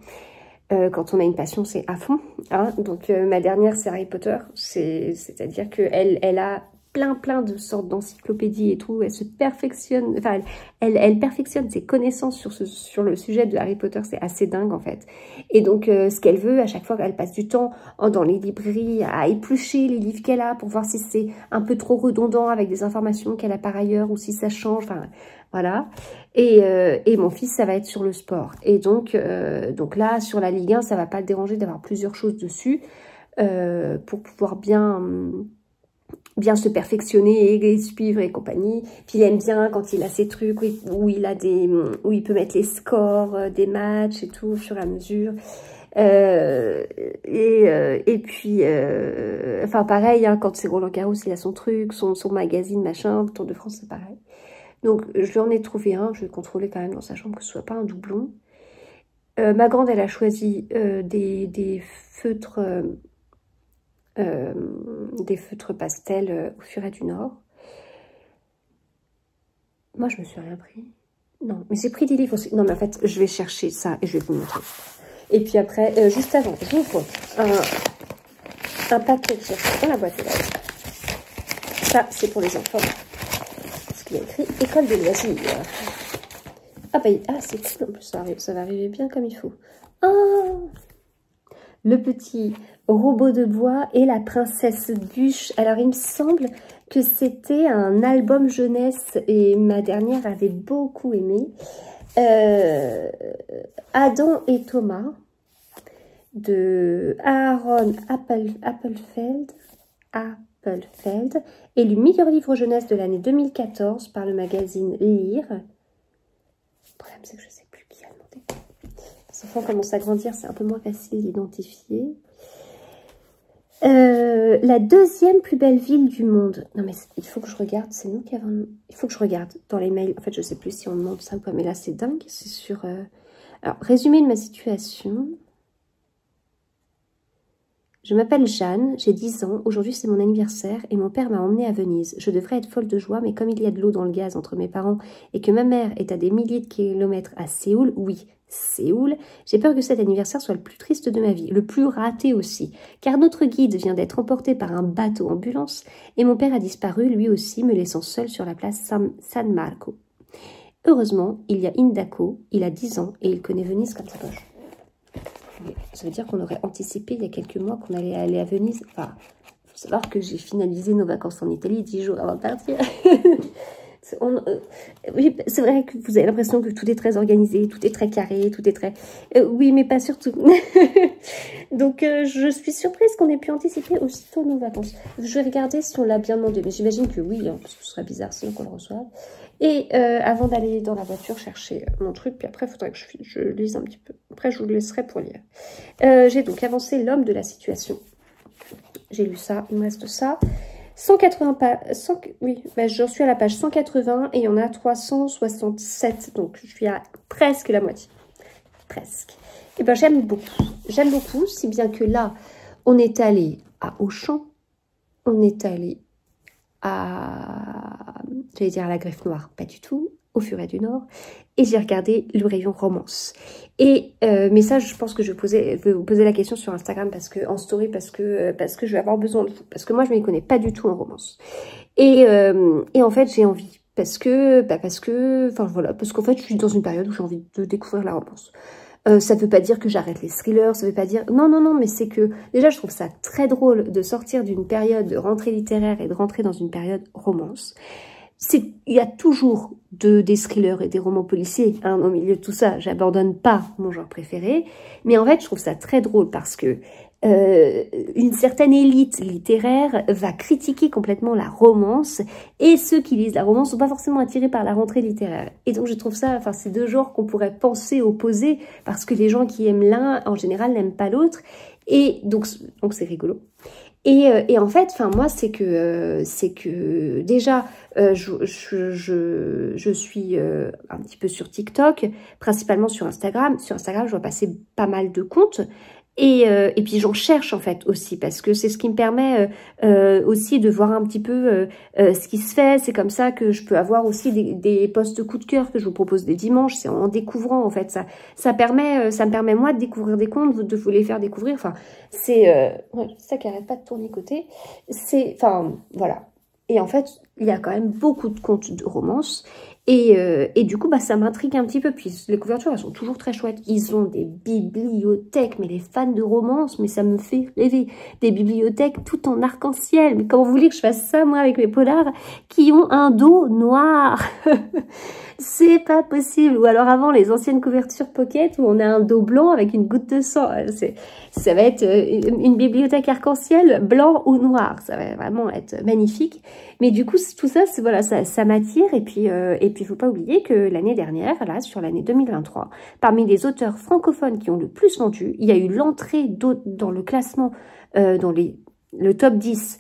Quand on a une passion, c'est à fond. Hein. Donc, ma dernière, c'est Harry Potter. C'est-à-dire qu'elle a plein de sortes d'encyclopédies et tout. Elle se perfectionne, enfin, elle perfectionne ses connaissances sur le sujet de Harry Potter. C'est assez dingue, en fait. Et donc, ce qu'elle veut, à chaque fois qu'elle passe du temps dans les librairies, à éplucher les livres qu'elle a pour voir si c'est un peu trop redondant avec des informations qu'elle a par ailleurs ou si ça change. Enfin, voilà. Et mon fils, ça va être sur le sport. Et donc là, sur la Ligue 1, ça va pas le déranger d'avoir plusieurs choses dessus pour pouvoir bien se perfectionner et suivre et compagnie. Puis il aime bien quand il a ces trucs où il peut mettre les scores des matchs et tout au fur et à mesure. Et puis, enfin pareil, hein, quand c'est Roland Garros, il a son truc, son magazine, machin, Tour de France, c'est pareil. Donc, je lui en ai trouvé un. Je vais contrôler quand même dans sa chambre que ce soit pas un doublon. Ma grande, elle a choisi des feutres pastels au Furet du Nord. Moi, je me suis rien pris. Non, mais j'ai pris des livres aussi. Non, mais en fait, je vais chercher ça et je vais vous montrer. Et puis après, juste avant, j'ouvre un paquet que j'ai acheté dans la boîte de lettres. Ça, c'est pour les enfants. Il y a écrit école de loisirs. Ah bah c'est cool en plus, ça va arriver bien comme il faut. Ah, le petit robot de bois et la princesse Bûche. Alors il me semble que c'était un album jeunesse et ma dernière avait beaucoup aimé. Adam et Thomas de Aaron Appelfeld. Élu meilleur livre jeunesse de l'année 2014 par le magazine Lire. Le problème, c'est que je ne sais plus qui a demandé. Les enfants commencent à grandir, c'est un peu moins facile d'identifier. La deuxième plus belle ville du monde. Non, mais il faut que je regarde, c'est nous qui avons... Il faut que je regarde dans les mails. En fait, je ne sais plus si on demande ça ou pas, mais là, c'est dingue. C'est sur... Alors, résumé de ma situation... Je m'appelle Jeanne, j'ai 10 ans, aujourd'hui c'est mon anniversaire et mon père m'a emmenée à Venise. Je devrais être folle de joie, mais comme il y a de l'eau dans le gaz entre mes parents et que ma mère est à des milliers de kilomètres à Séoul, oui, Séoul, j'ai peur que cet anniversaire soit le plus triste de ma vie, le plus raté aussi, car notre guide vient d'être emporté par un bateau ambulance et mon père a disparu lui aussi, me laissant seule sur la place San Marco. Heureusement, il y a Indako, il a 10 ans et il connaît Venise comme sa poche. Ça veut dire qu'on aurait anticipé il y a quelques mois qu'on allait aller à Venise. Enfin, il faut savoir que j'ai finalisé nos vacances en Italie 10 jours avant de partir. Oui, c'est vrai que vous avez l'impression que tout est très organisé, tout est très carré, tout est très... oui, mais pas surtout. Donc, je suis surprise qu'on ait pu anticiper aussitôt nos vacances. Je vais regarder si on l'a bien demandé, mais j'imagine que oui, hein, parce que ce serait bizarre sinon qu'on le reçoive. Et avant d'aller dans la voiture chercher mon truc, puis après, il faudrait que je lise un petit peu. Après, je vous le laisserai pour lire. J'ai donc avancé l'homme de la situation. J'ai lu ça, il me reste ça. 180 pages, oui, bah, j'en suis à la page 180 et il y en a 367, donc je suis à presque la moitié. Presque. Et ben j'aime beaucoup, si bien que là, on est allé à Auchan, on est allé à, j'allais dire à la Griffe Noire, pas du tout, au Furet du Nord, et j'ai regardé le rayon romance. Et mais ça, je pense que je vais vous poser la question sur Instagram en story parce que je vais avoir besoin de vous, parce que moi je m'y connais pas du tout en romance. Et en fait j'ai envie parce qu'en fait je suis dans une période où j'ai envie de découvrir la romance. Ça ne veut pas dire que j'arrête les thrillers, ça veut pas dire... Non, mais c'est que... Déjà, je trouve ça très drôle de sortir d'une période de rentrée littéraire et de rentrer dans une période romance. Il y a toujours des thrillers et des romans policiers hein, au milieu de tout ça. J'abandonne pas mon genre préféré. Mais en fait, je trouve ça très drôle parce que une certaine élite littéraire va critiquer complètement la romance et ceux qui lisent la romance sont pas forcément attirés par la rentrée littéraire. Et donc je trouve ça, enfin c'est deux genres qu'on pourrait penser opposés parce que les gens qui aiment l'un en général n'aiment pas l'autre et donc c'est rigolo. Et en fait, enfin moi c'est que déjà je suis un petit peu sur TikTok, principalement sur Instagram. Sur Instagram, je vois passer pas mal de comptes. Et puis j'en cherche en fait aussi parce que c'est ce qui me permet aussi de voir un petit peu ce qui se fait. C'est comme ça que je peux avoir aussi des posts coup de cœur que je vous propose des dimanches. C'est en découvrant en fait. Ça me permet moi de découvrir des comptes, de vous les faire découvrir. Enfin, c'est ça qui arrête pas de tournicoter. Enfin voilà. Et en fait, il y a quand même beaucoup de contes de romance. Et du coup, bah, ça m'intrigue un petit peu. Puis les couvertures, elles sont toujours très chouettes. Ils ont des bibliothèques, mais les fans de romance, mais ça me fait rêver. Des bibliothèques tout en arc-en-ciel. Mais comment vous voulez que je fasse ça, moi, avec mes polars qui ont un dos noir? C'est pas possible. Ou alors avant, les anciennes couvertures Pocket où on a un dos blanc avec une goutte de sang. Ça va être une bibliothèque arc-en-ciel blanc ou noir. Ça va vraiment être magnifique. Mais du coup, tout ça, voilà, ça m'attire. Et puis, il faut pas oublier que l'année dernière, là, sur l'année 2023, parmi les auteurs francophones qui ont le plus vendu, il y a eu l'entrée dans le classement, dans le top 10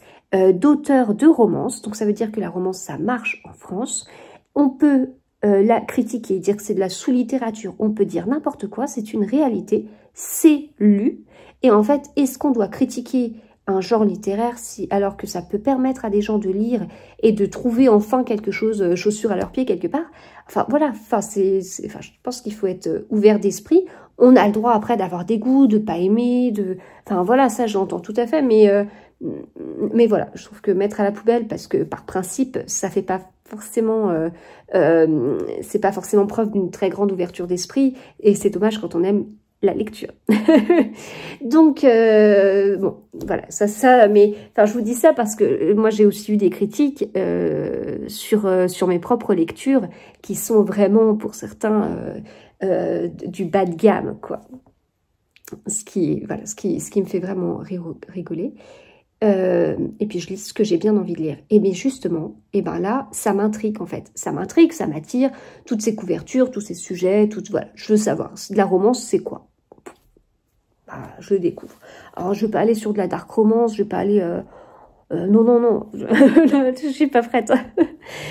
d'auteurs de romance. Donc, ça veut dire que la romance, ça marche en France. On peut la critiquer, dire que c'est de la sous-littérature, on peut dire n'importe quoi, c'est une réalité, c'est lu. Et en fait, est-ce qu'on doit critiquer un genre littéraire alors que ça peut permettre à des gens de lire et de trouver enfin quelque chose, chaussure à leurs pieds quelque part? Enfin voilà, je pense qu'il faut être ouvert d'esprit. On a le droit après d'avoir des goûts, de pas aimer, enfin voilà, ça j'entends tout à fait, mais voilà, je trouve que mettre à la poubelle, parce que par principe, ça fait pas forcément, c'est pas forcément preuve d'une très grande ouverture d'esprit, et c'est dommage quand on aime la lecture. Donc, bon, voilà, mais enfin, je vous dis ça parce que moi, j'ai aussi eu des critiques sur mes propres lectures qui sont vraiment, pour certains, du bas de gamme, quoi. Ce qui me fait vraiment rigoler. Et puis je lis ce que j'ai bien envie de lire. Et bien justement, et ben là, ça m'intrigue en fait. Ça m'intrigue, ça m'attire. Toutes ces couvertures, tous ces sujets, voilà, je veux savoir. De la romance, c'est quoi? Bah, je le découvre. Alors je vais pas aller sur de la dark romance, je vais pas aller... non, non, non, je suis pas prête.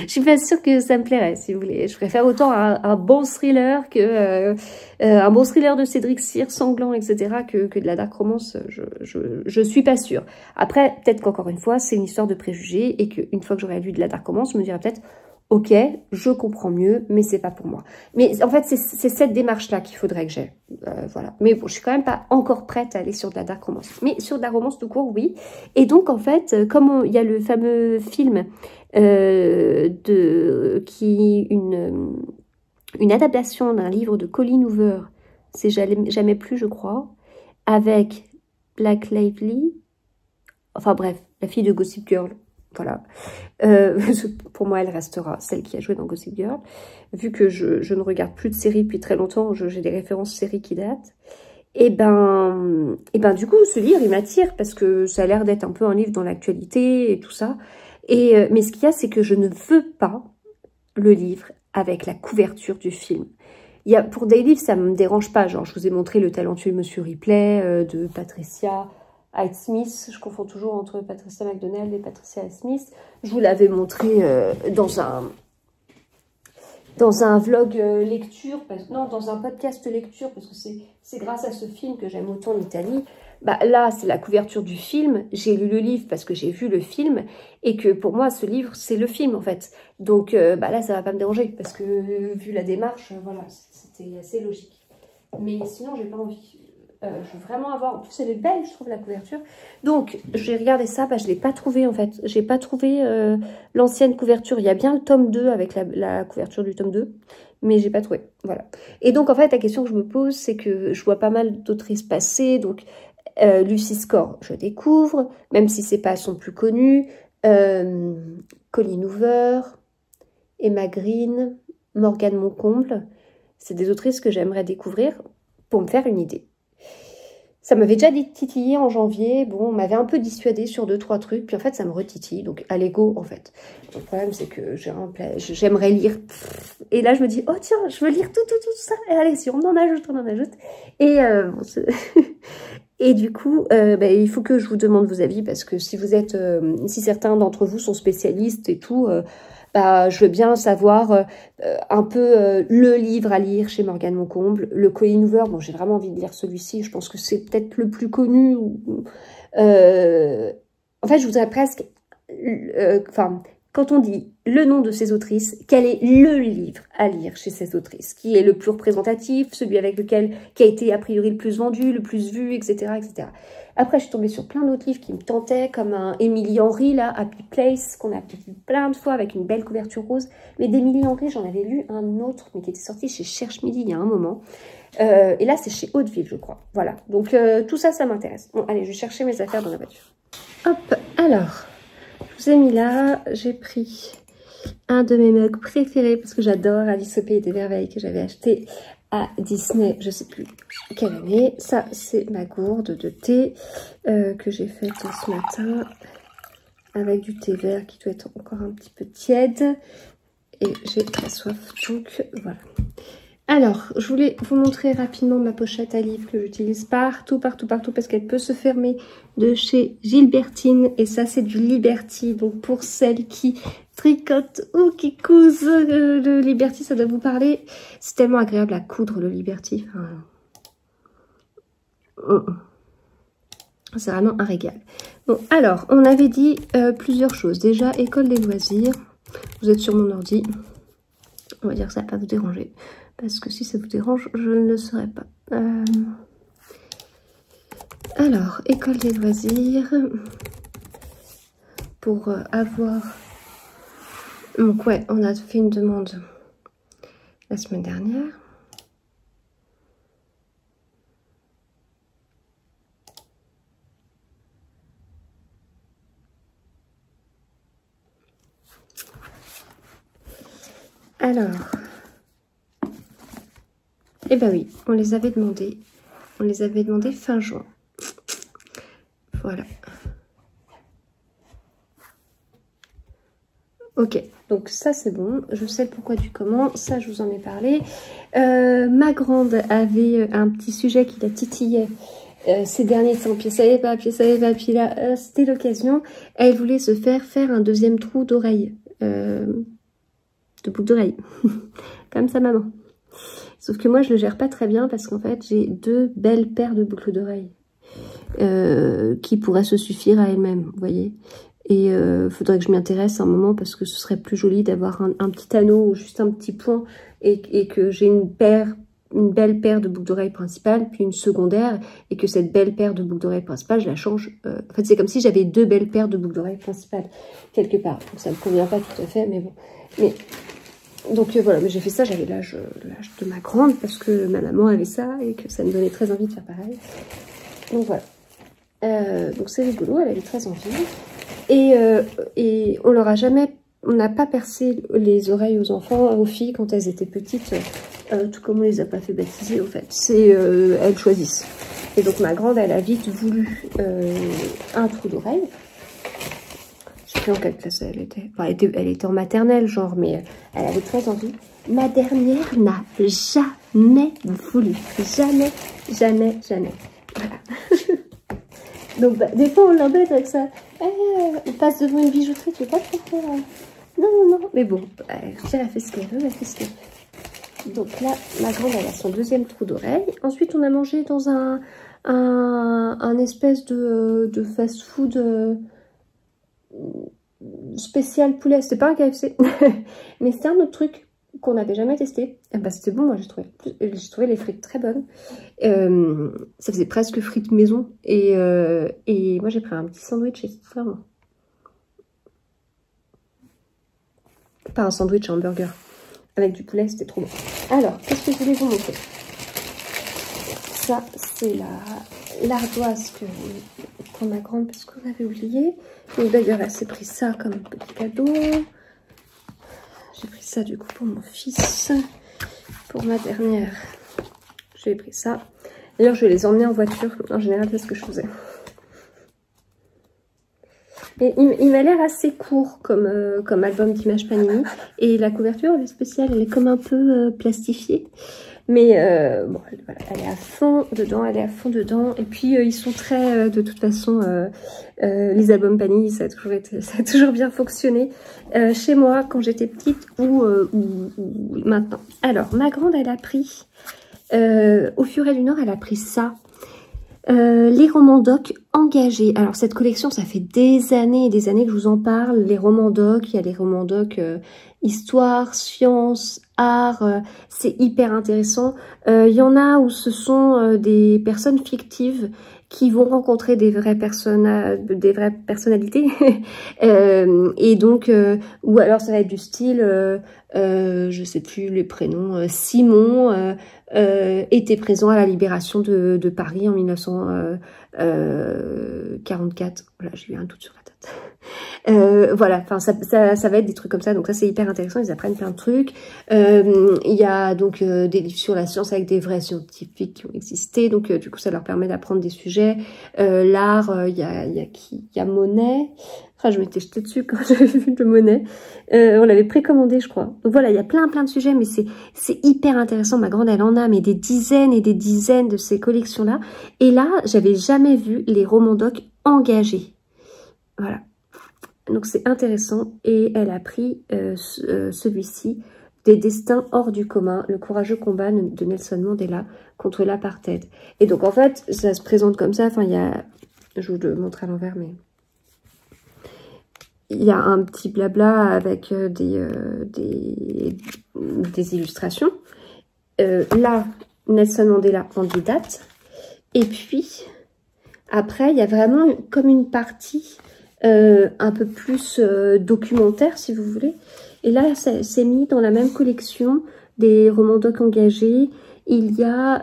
Je suis pas sûre que ça me plairait, si vous voulez. Je préfère autant un bon thriller que un bon thriller de Cédric Cyr, sanglant, etc., que de la dark romance. Je suis pas sûre. Après, peut-être qu'encore une fois, c'est une histoire de préjugés et qu'une fois que j'aurai lu de la dark romance, je me dirais peut-être, ok, je comprends mieux, mais c'est pas pour moi. Mais en fait, c'est cette démarche-là qu'il faudrait que j'aie. Voilà. Mais bon, je suis quand même pas encore prête à aller sur de la dark romance. Mais sur de la romance tout court, oui. Et donc, en fait, comme il y a le fameux film qui une adaptation d'un livre de Colleen Hoover, c'est jamais plus, je crois, avec Blake Lively, enfin bref, la fille de Gossip Girl. Voilà. Pour moi, elle restera celle qui a joué dans Gossip Girl. Vu que je ne regarde plus de séries depuis très longtemps, j'ai des références séries qui datent. Et ben, du coup, ce livre, il m'attire parce que ça a l'air d'être un peu un livre dans l'actualité et tout ça. Mais ce qu'il y a, c'est que je ne veux pas le livre avec la couverture du film. Pour des livres, ça me dérange pas. Genre, je vous ai montré Le talentueux Monsieur Ripley de Patricia Highsmith. Je confonds toujours entre Patricia McDonald et Patricia Highsmith. Je vous l'avais montré dans un vlog lecture, dans un podcast lecture, parce que c'est grâce à ce film que j'aime autant l'Italie. Bah, là, c'est la couverture du film. J'ai lu le livre parce que j'ai vu le film et que pour moi, ce livre, c'est le film en fait. Donc là, ça va pas me déranger parce que vu la démarche, voilà, c'était assez logique. Mais sinon, j'ai pas envie. Je veux vraiment avoir... En plus, elle est belle, je trouve, la couverture. Donc, j'ai regardé ça. Bah, je ne l'ai pas trouvé, en fait. J'ai pas trouvé l'ancienne couverture. Il y a bien le tome 2 avec la couverture du tome 2. Mais j'ai pas trouvé. Voilà. Et donc, en fait, la question que je me pose, c'est que je vois pas mal d'autrices passer. Donc, Lucy Score, je découvre. Même si c'est pas son plus connu. Colleen Hoover. Emma Green. Morgane Moncomble. C'est des autrices que j'aimerais découvrir pour me faire une idée. Ça m'avait déjà titillé en janvier. Bon, on m'avait un peu dissuadé sur 2-3 trucs. Puis en fait, ça me retitille. Donc, allez, go, en fait. Le problème, c'est que j'aimerais lire. Et là, je me dis, oh tiens, je veux lire tout ça. Et allez, si on en ajoute, on en ajoute. Et, et du coup, il faut que je vous demande vos avis. Parce que si vous êtes, si certains d'entre vous sont spécialistes et tout... je veux bien savoir un peu le livre à lire chez Morgane Moncomble. Le Colleen Hoover, bon, j'ai vraiment envie de lire celui-ci. Je pense que c'est peut-être le plus connu. En fait, je voudrais presque... quand on dit le nom de ces autrices, quel est le livre à lire chez ces autrices? Qui est le plus représentatif, celui avec lequel, qui a été a priori le plus vendu, le plus vu, etc. etc. Après, je suis tombée sur plein d'autres livres qui me tentaient, comme un Émilie Henry, là, Happy Place, qu'on a lu plein de fois avec une belle couverture rose. Mais d'Émilie Henry, j'en avais lu un autre, mais qui était sorti chez Cherche Midi il y a un moment. Et là, c'est chez Hauteville, je crois. Voilà, donc tout ça, ça m'intéresse. Bon, allez, je vais chercher mes affaires dans la voiture. Hop, alors, je vous ai mis là, j'ai pris un de mes mugs préférés, parce que j'adore Alice au Pays des Merveilles, que j'avais acheté à Disney, je sais plus quelle année. Ça, c'est ma gourde de thé que j'ai faite ce matin avec du thé vert qui doit être encore un petit peu tiède. Et j'ai très soif, donc voilà. Alors, je voulais vous montrer rapidement ma pochette à livres que j'utilise partout, parce qu'elle peut se fermer de chez Gilbertine. Et ça, c'est du Liberty. Donc, pour celles qui tricotent ou qui cousent le Liberty, ça doit vous parler. C'est tellement agréable à coudre, le Liberty. C'est vraiment un régal. Bon, alors, on avait dit plusieurs choses. Déjà, école des loisirs. Vous êtes sur mon ordi. On va dire que ça ne va pas vous déranger. Parce que si ça vous dérange, je ne le saurais pas. Alors, école des loisirs. Pour avoir... Donc ouais, on a fait une demande la semaine dernière. Alors... Eh ben oui, on les avait demandés. On les avait demandés fin juin. Voilà. Ok, donc ça c'est bon. Je sais le pourquoi du comment. Ça, je vous en ai parlé. Ma grande avait un petit sujet qui la titillait ces derniers temps, puis ça y pas, puis ça y pas, puis là, c'était l'occasion. Elle voulait se faire un deuxième trou d'oreille, de boucle d'oreille, comme sa maman. Sauf que moi, je le gère pas très bien parce qu'en fait, j'ai 2 belles paires de boucles d'oreilles qui pourraient se suffire à elles-mêmes, vous voyez. Et faudrait que je m'y intéresse un moment parce que ce serait plus joli d'avoir un petit anneau ou juste un petit point et que j'ai une belle paire de boucles d'oreilles principales, puis une secondaire, et que cette belle paire de boucles d'oreilles principales, je la change. En fait, c'est comme si j'avais 2 belles paires de boucles d'oreilles principales, quelque part. Donc, ça me convient pas tout à fait, mais bon. Donc voilà, mais j'ai fait ça, j'avais l'âge de ma grande, parce que ma maman avait ça, et que ça me donnait très envie de faire pareil. Donc voilà. Donc c'est rigolo, elle avait très envie. Et on n'a pas percé les oreilles aux enfants, aux filles, quand elles étaient petites, tout comme on les a pas fait baptiser, au fait. C'est, elles choisissent. Et donc ma grande, elle a vite voulu un trou d'oreille. Je sais plus en quelle classe elle était. Enfin, elle était en maternelle, genre, mais elle avait très envie. Ma dernière n'a jamais voulu. Jamais, jamais, jamais. Voilà. Donc, bah, des fois, on l'embête avec ça. On passe devant une bijouterie, tu veux pas te faire Non, non, non. Mais bon, elle fait ce qu'elle veut, elle fait ce qu'elle veut. Donc là, ma grande, elle a son 2e trou d'oreille. Ensuite, on a mangé dans un espèce de fast-food spécial poulet. C'était pas un KFC, mais c'était un autre truc qu'on n'avait jamais testé. Et bah, c'était bon, moi j'ai trouvé les frites très bonnes. Ça faisait presque frites maison. Et moi j'ai pris un petit sandwich et c'était vraiment. Pas un sandwich, un burger. Avec du poulet, c'était trop bon. Alors, qu'est-ce que je voulais vous montrer? Ça, c'est l'ardoise pour ma grande, parce qu'on avait oublié. Donc d'ailleurs, elle s'est pris ça comme petit cadeau. J'ai pris ça du coup pour mon fils. Pour ma dernière, j'ai pris ça. D'ailleurs, je les emmenais en voiture. En général, c'est ce que je faisais. Et il m'a l'air assez court comme album d'image Panini. Et la couverture, elle est spéciale. Elle est comme un peu plastifiée. Mais bon, voilà, elle est à fond dedans, Et puis, ils sont très, de toute façon, les albums Panini, ça a toujours bien fonctionné chez moi quand j'étais petite ou maintenant. Alors, ma grande, elle a pris, au Furet du Nord, elle a pris ça. Les romans doc engagés. Alors cette collection, ça fait des années et des années que je vous en parle. Les romans doc, il y a les romans doc histoire, science, art. C'est hyper intéressant. Il y en a où ce sont des personnes fictives qui vont rencontrer des vraies personnalités. Et donc, ou alors ça va être du style, je sais plus les prénoms, Simon était présent à la libération de Paris en 1944. Voilà, j'ai eu un doute sur la date. Voilà, enfin ça va être des trucs comme ça, donc ça c'est hyper intéressant, ils apprennent plein de trucs. Il y a donc des livres sur la science avec des vrais scientifiques qui ont existé, donc du coup ça leur permet d'apprendre des sujets. L'art, il y a Monet. Enfin, je m'étais jetée dessus quand j'avais vu de Monet. On l'avait précommandé, je crois. Donc voilà, il y a plein de sujets, mais c'est hyper intéressant. Ma grande, elle en a, mais des dizaines et des dizaines de ces collections-là. Et là, j'avais jamais vu les romans doc engagés. Voilà. Donc c'est intéressant. Et elle a pris celui-ci, Des destins hors du commun, le courageux combat de Nelson Mandela contre l'apartheid. Et donc en fait, ça se présente comme ça. Enfin, il y a... Je vous le montre à l'envers, mais... Il y a un petit blabla avec des illustrations. Là, Nelson Mandela candidate. Et puis, après, il y a vraiment comme une partie un peu plus documentaire, si vous voulez. Et là, c'est mis dans la même collection des romans doc engagés. Il y a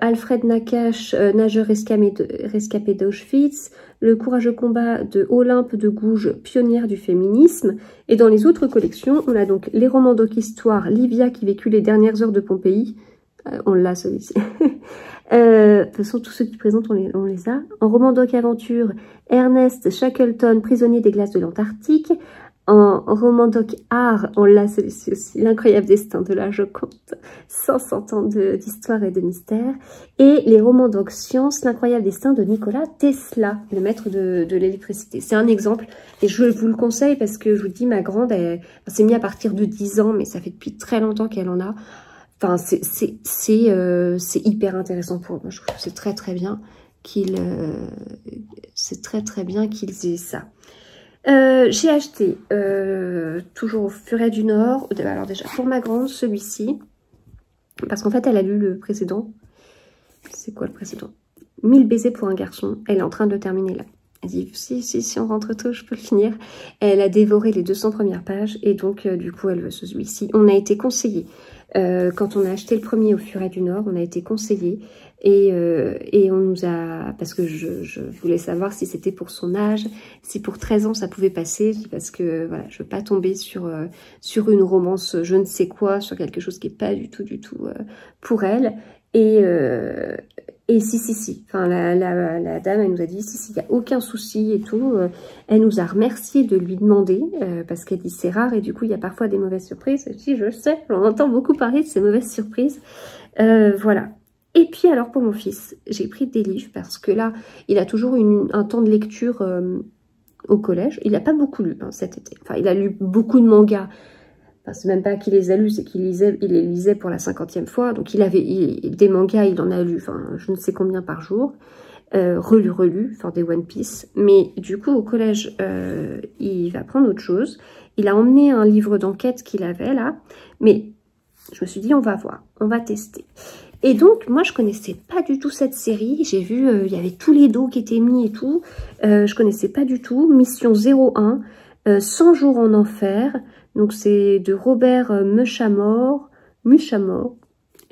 Alfred Nakache, nageur rescapé d'Auschwitz, le courageux combat de Olympe de Gouges, pionnière du féminisme. Et dans les autres collections, on a donc les romans doc histoire, Livia qui vécut les dernières heures de Pompéi. On l'a celui-ci. De toute façon, tous ceux qui présentent, on les a. En roman doc aventure, Ernest Shackleton, prisonnier des glaces de l'Antarctique. En roman doc art, on l'a celui-ci aussi, L'incroyable destin de la Joconde, 100 ans d'histoire et de mystère. Et les romans doc science, L'incroyable destin de Nikola Tesla, le maître de l'électricité. C'est un exemple et je vous le conseille parce que je vous dis, ma grande, elle s'est mise à partir de 10 ans, mais ça fait depuis très longtemps qu'elle en a. Enfin, c'est hyper intéressant pour moi. Je trouve que c'est très bien qu'ils aient ça. J'ai acheté toujours au Furet du Nord. Alors déjà pour ma grande, celui-ci, parce qu'en fait elle a lu le précédent. C'est quoi le précédent? 1000 baisers pour un garçon. Elle est en train de le terminer là. Elle dit si on rentre tôt, je peux le finir. Elle a dévoré les 200 premières pages et donc du coup elle veut celui-ci. On a été conseillé. Quand on a acheté le premier au Furet du Nord, on a été conseillé et on nous a... Parce que je voulais savoir si c'était pour son âge, si pour 13 ans ça pouvait passer, parce que voilà, je veux pas tomber sur une romance je ne sais quoi, sur quelque chose qui est pas du tout pour elle. Et si. Enfin, la dame, elle nous a dit si, il n'y a aucun souci et tout. Elle nous a remercié de lui demander, parce qu'elle dit c'est rare et du coup, il y a parfois des mauvaises surprises. Elle dit, je sais, on entend beaucoup parler de ces mauvaises surprises. Voilà. Et puis, alors, pour mon fils, j'ai pris des livres parce que là, il a toujours un temps de lecture au collège. Il n'a pas beaucoup lu cet été. Enfin, il a lu beaucoup de mangas. Enfin, c'est même pas qu'il les a lus, c'est qu'il les lisait pour la 50e fois. Donc il avait des mangas, il en a lu, enfin je ne sais combien par jour, relu, enfin des One Piece. Mais du coup au collège, il va prendre autre chose. Il a emmené un livre d'enquête qu'il avait là, mais je me suis dit on va voir, on va tester. Et donc moi je connaissais pas du tout cette série. J'ai vu il y avait tous les dos qui étaient mis et tout. Je connaissais pas du tout. Mission 01, 100 jours en enfer. Donc c'est de Robert Muchamore,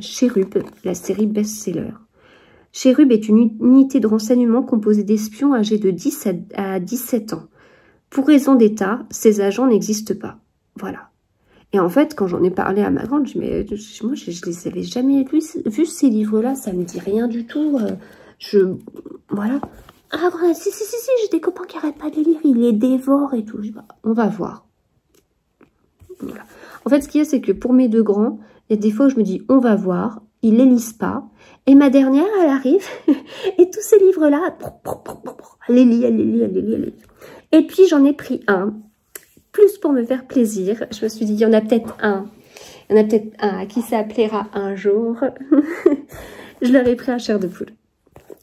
Cherub, la série best-seller. Cherub est une unité de renseignement composée d'espions âgés de 10 à 17 ans. Pour raison d'État, ces agents n'existent pas. Voilà. Et en fait, quand j'en ai parlé à ma grande, je me dis, mais moi, je les avais jamais vus ces livres-là, ça me dit rien du tout. Voilà. Ah, si, j'ai des copains qui n'arrêtent pas de les lire, ils les dévorent et tout. On va voir. Voilà. En fait, ce qu'il y a, c'est que pour mes deux grands, il y a des fois où je me dis, on va voir, ils les lisent pas. Et ma dernière, elle arrive, et tous ces livres-là, elle les lit. Et puis, j'en ai pris un, plus pour me faire plaisir. Je me suis dit, il y en a peut-être un à qui ça plaira un jour. Je leur ai pris un chair de poule.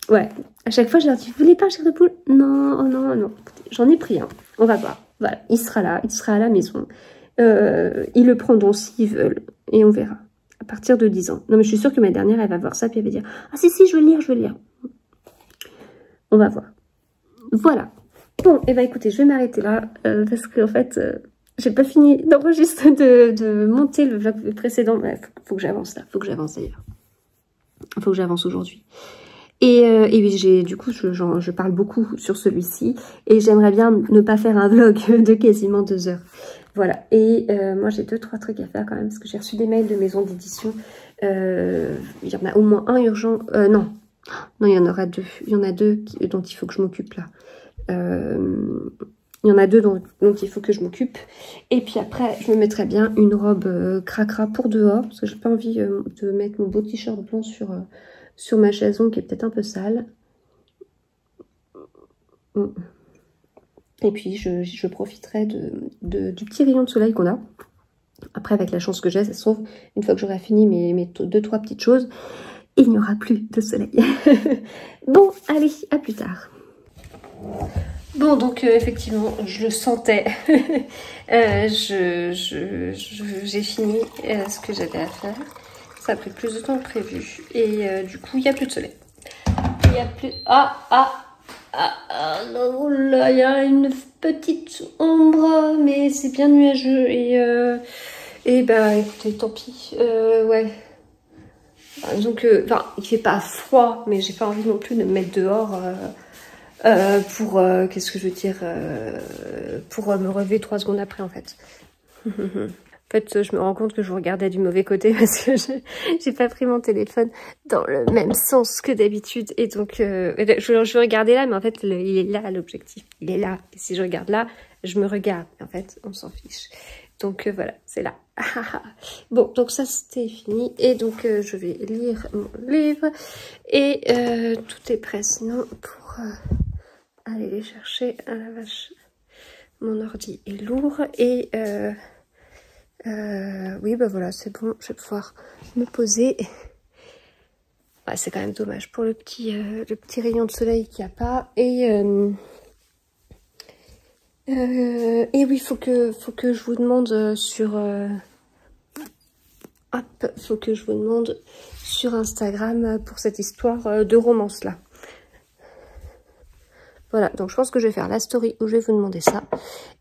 Ouais, à chaque fois, je leur dis, vous voulez pas un chair de poule? Non, non. J'en ai pris un, on va voir. Voilà, il sera à la maison. Ils le prendront s'ils veulent et on verra à partir de 10 ans. Non mais je suis sûre que ma dernière elle va voir ça puis elle va dire ah si je veux le lire. On va voir. Voilà. Bon et bah écoutez je vais m'arrêter là parce qu'en fait j'ai pas fini d'enregistrer de monter le vlog précédent. Ouais, faut que j'avance là, faut que j'avance d'ailleurs. Faut que j'avance aujourd'hui. Et du coup, je parle beaucoup sur celui-ci. Et j'aimerais bien ne pas faire un vlog de quasiment 2 heures. Voilà. Et moi, j'ai 2-3 trucs à faire quand même. Parce que j'ai reçu des mails de maison d'édition. Il y en a au moins un urgent. Non, il y en aura 2. Il y en a 2 dont il faut que je m'occupe là. Il y en a 2 dont il faut que je m'occupe. Et puis après, je me mettrai bien une robe cracra pour dehors. Parce que j'ai pas envie de mettre mon beau t-shirt blanc sur ma chaise qui est peut-être un peu sale. Et puis je profiterai du petit rayon de soleil qu'on a. Après avec la chance que j'ai, ça se trouve, une fois que j'aurai fini mes 2-3 petites choses, il n'y aura plus de soleil. Bon, allez, à plus tard. Bon, donc effectivement, je le sentais. J'ai fini ce que j'avais à faire. Ça a pris plus de temps que prévu. Et du coup, il n'y a plus de soleil. Il n'y a plus... là, il y a une petite ombre, mais c'est bien nuageux. Et bah, écoutez, tant pis. Ouais. Donc, il fait pas froid, mais j'ai pas envie non plus de me mettre dehors pour... qu'est-ce que je veux dire pour me relever 3 secondes après, en fait. fait, je me rends compte que je regardais du mauvais côté parce que j'ai pas pris mon téléphone dans le même sens que d'habitude. Et donc, je regardais là, mais en fait, il est là, l'objectif. Il est là. Et si je regarde là, je me regarde. En fait, on s'en fiche. Donc, voilà, c'est là. Bon, donc ça, c'était fini. Et donc, je vais lire mon livre. Et tout est prêt, sinon, pour aller les chercher. Ah la vache, mon ordi est lourd. Et... oui, bah voilà, c'est bon, je vais pouvoir me poser. Ouais, c'est quand même dommage pour le petit rayon de soleil qu'il n'y a pas. Et oui, faut que je vous demande sur faut que je vous demande sur Instagram pour cette histoire de romance là. Voilà, donc je pense que je vais faire la story où je vais vous demander ça.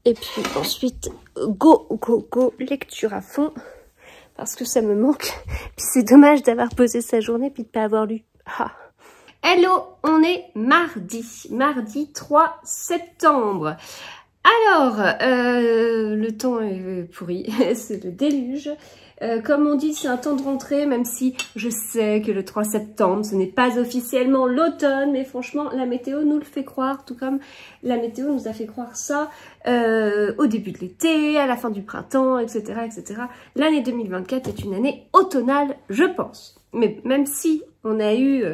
Et puis ensuite, go, lecture à fond. Parce que ça me manque. Puis c'est dommage d'avoir posé sa journée puis de pas avoir lu. Ah. Hello, on est mardi 3 septembre. Alors, le temps est pourri, c'est le déluge. Comme on dit, c'est un temps de rentrée, même si je sais que le 3 septembre, ce n'est pas officiellement l'automne, mais franchement, la météo nous le fait croire, tout comme la météo nous a fait croire ça au début de l'été, à la fin du printemps, etc., etc. L'année 2024 est une année automnale, je pense. Mais même si on a eu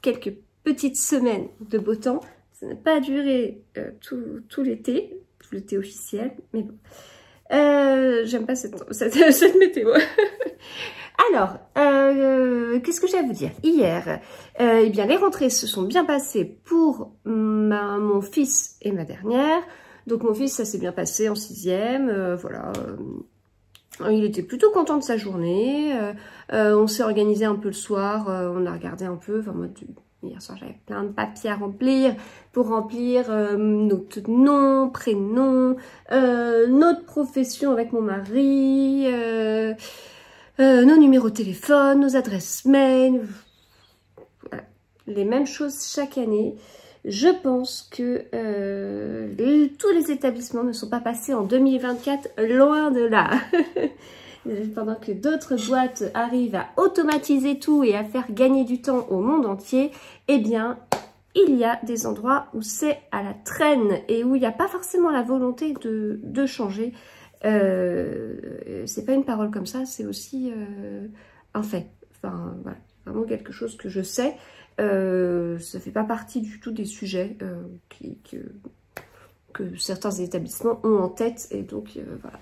quelques petites semaines de beau temps, ça n'a pas duré tout l'été officiel, mais bon. J'aime pas cette météo. Alors, qu'est-ce que j'ai à vous dire? Hier, eh bien, les rentrées se sont bien passées pour mon fils et ma dernière. Donc, mon fils, ça s'est bien passé en 6e. Voilà. Il était plutôt content de sa journée. On s'est organisé un peu le soir. On a regardé un peu. Enfin, moi, hier soir, j'avais plein de papiers à remplir pour remplir notre nom, prénom, notre profession avec mon mari, nos numéros de téléphone, nos adresses mail. Voilà. Les mêmes choses chaque année. Je pense que tous les établissements ne sont pas passés en 2024, loin de là. Pendant que d'autres boîtes arrivent à automatiser tout et à faire gagner du temps au monde entier, eh bien, il y a des endroits où c'est à la traîne et où il n'y a pas forcément la volonté de changer. C'est pas une parole comme ça, c'est aussi un fait. Enfin, voilà, vraiment quelque chose que je sais. Ça fait pas partie du tout des sujets que certains établissements ont en tête et donc voilà.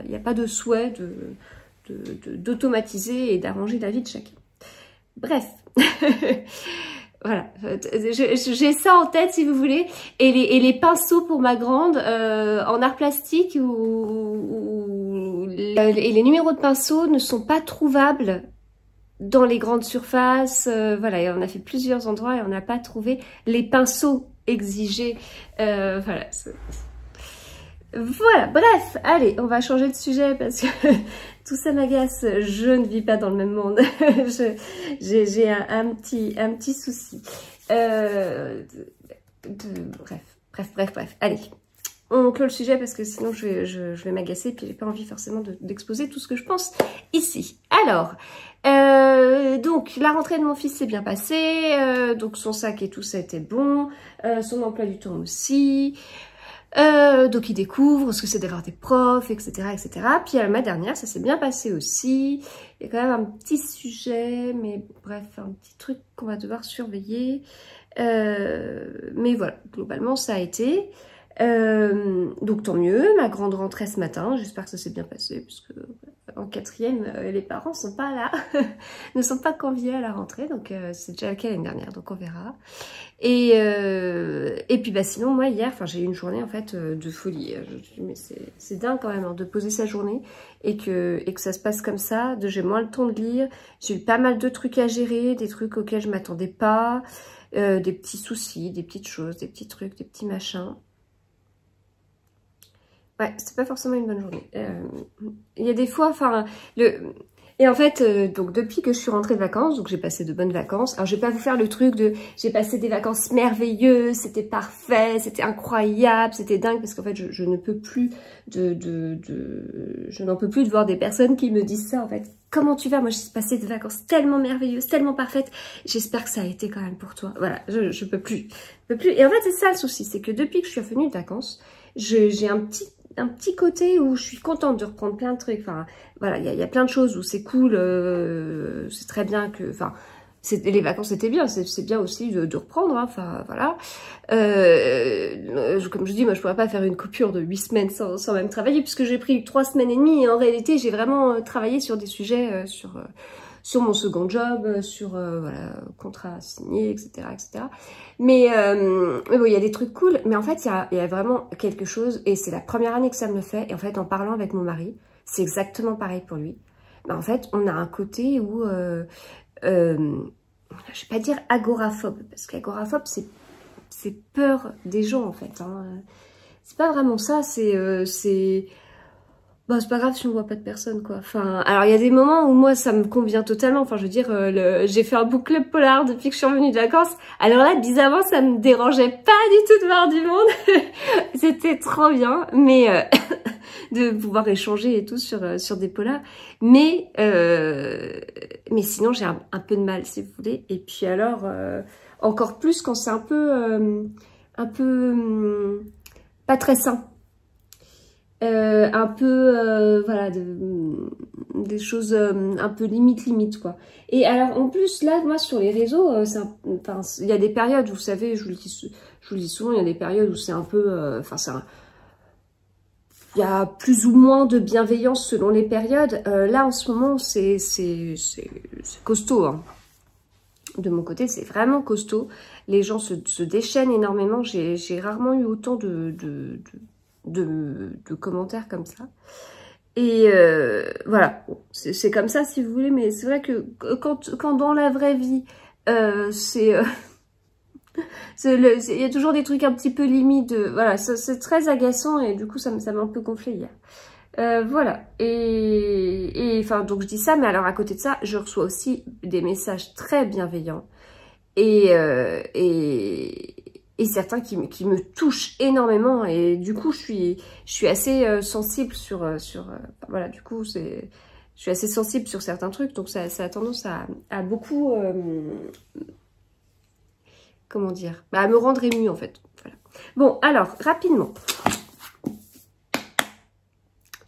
Il n'y a pas de souhait d'automatiser et d'arranger la vie de chacun. Bref, voilà, j'ai ça en tête si vous voulez. Et les pinceaux pour ma grande en art plastique et les numéros de pinceaux ne sont pas trouvables dans les grandes surfaces. Voilà, et on a fait plusieurs endroits et on n'a pas trouvé les pinceaux exigés. Voilà. Voilà, bref, allez, on va changer de sujet parce que tout ça m'agace, je ne vis pas dans le même monde, j'ai un petit souci. Bref, allez, on clôt le sujet parce que sinon je vais m'agacer et puis j'ai pas envie forcément d'exposer tout ce que je pense ici. Alors, donc la rentrée de mon fils s'est bien passée, donc son sac et tout ça a été bon, son emploi du temps aussi. Donc il découvre ce que c'est d'avoir des profs, etc., etc. Puis ma dernière, ça s'est bien passé aussi. Il y a quand même un petit sujet, mais bref, un petit truc qu'on va devoir surveiller. Mais voilà, globalement, ça a été. Donc tant mieux, ma grande rentrée ce matin, j'espère que ça s'est bien passé, puisque en 4e, les parents sont pas là, ne sont pas conviés à la rentrée, donc c'est déjà le cas l'année dernière, donc on verra. Et puis bah sinon moi hier, j'ai eu une journée en fait de folie. Mais c'est dingue quand même hein, de poser sa journée et que ça se passe comme ça. J'ai moins le temps de lire. J'ai eu pas mal de trucs à gérer, des trucs auxquels je m'attendais pas, des petits soucis, des petites choses, des petits trucs, des petits machins. Ouais, c'est pas forcément une bonne journée. Il y a des fois, Et en fait, donc depuis que je suis rentrée de vacances, donc j'ai passé de bonnes vacances. Alors je vais pas vous faire le truc de j'ai passé des vacances merveilleuses, c'était parfait, c'était incroyable, c'était dingue parce qu'en fait je ne peux plus je n'en peux plus de voir des personnes qui me disent ça en fait. Comment tu vas? Moi j'ai passé des vacances tellement merveilleuses, tellement parfaites. J'espère que ça a été quand même pour toi. Voilà, je peux plus. Je peux plus. Et en fait c'est ça le souci, c'est que depuis que je suis revenue de vacances, j'ai un petit côté où je suis contente de reprendre plein de trucs. Enfin, voilà, il y a plein de choses où c'est cool, c'est très bien que... Enfin, les vacances c'était bien, c'est bien aussi de reprendre, hein, enfin, voilà. Comme je dis, moi je pourrais pas faire une coupure de 8 semaines sans même travailler, puisque j'ai pris 3 semaines et demie, et en réalité j'ai vraiment travaillé sur des sujets, sur mon second job, sur voilà, contrat signé, etc. etc. Mais bon, il y a des trucs cool, mais en fait, il y a vraiment quelque chose, et c'est la première année que ça me le fait, et en fait, en parlant avec mon mari, c'est exactement pareil pour lui. Ben, en fait, on a un côté où, je vais pas dire agoraphobe, parce qu'agoraphobe, c'est peur des gens, en fait. Hein. C'est pas vraiment ça, bah, c'est pas grave si on voit pas de personne, quoi. Enfin, alors il y a des moments où moi ça me convient totalement. Enfin, je veux dire, j'ai fait un book club polar depuis que je suis revenue de vacances. Alors là, bizarrement, ça me dérangeait pas du tout de voir du monde. C'était trop bien, mais de pouvoir échanger et tout sur des polars. Mais sinon, j'ai un peu de mal, si vous voulez. Et puis alors, encore plus quand c'est un peu pas très sain. Un peu voilà des choses un peu limite quoi. Et alors en plus là moi sur les réseaux enfin il y a des périodes, vous savez, je vous le dis souvent, il y a des périodes où c'est un peu enfin il y a plus ou moins de bienveillance selon les périodes. Là en ce moment c'est costaud, hein. De mon côté c'est vraiment costaud, les gens se déchaînent énormément. J'ai rarement eu autant de commentaires comme ça. Et voilà, c'est comme ça si vous voulez, mais c'est vrai que quand dans la vraie vie, il y a toujours des trucs un petit peu limites. Voilà, c'est très agaçant et du coup ça m'a un peu gonflé hier. Voilà, et enfin donc je dis ça, mais alors à côté de ça, je reçois aussi des messages très bienveillants et certains qui me touchent énormément, et du coup je suis assez sensible sur voilà, du coup je suis assez sensible sur certains trucs, donc ça a tendance à beaucoup comment dire, à me rendre émue en fait. Voilà. Bon alors rapidement,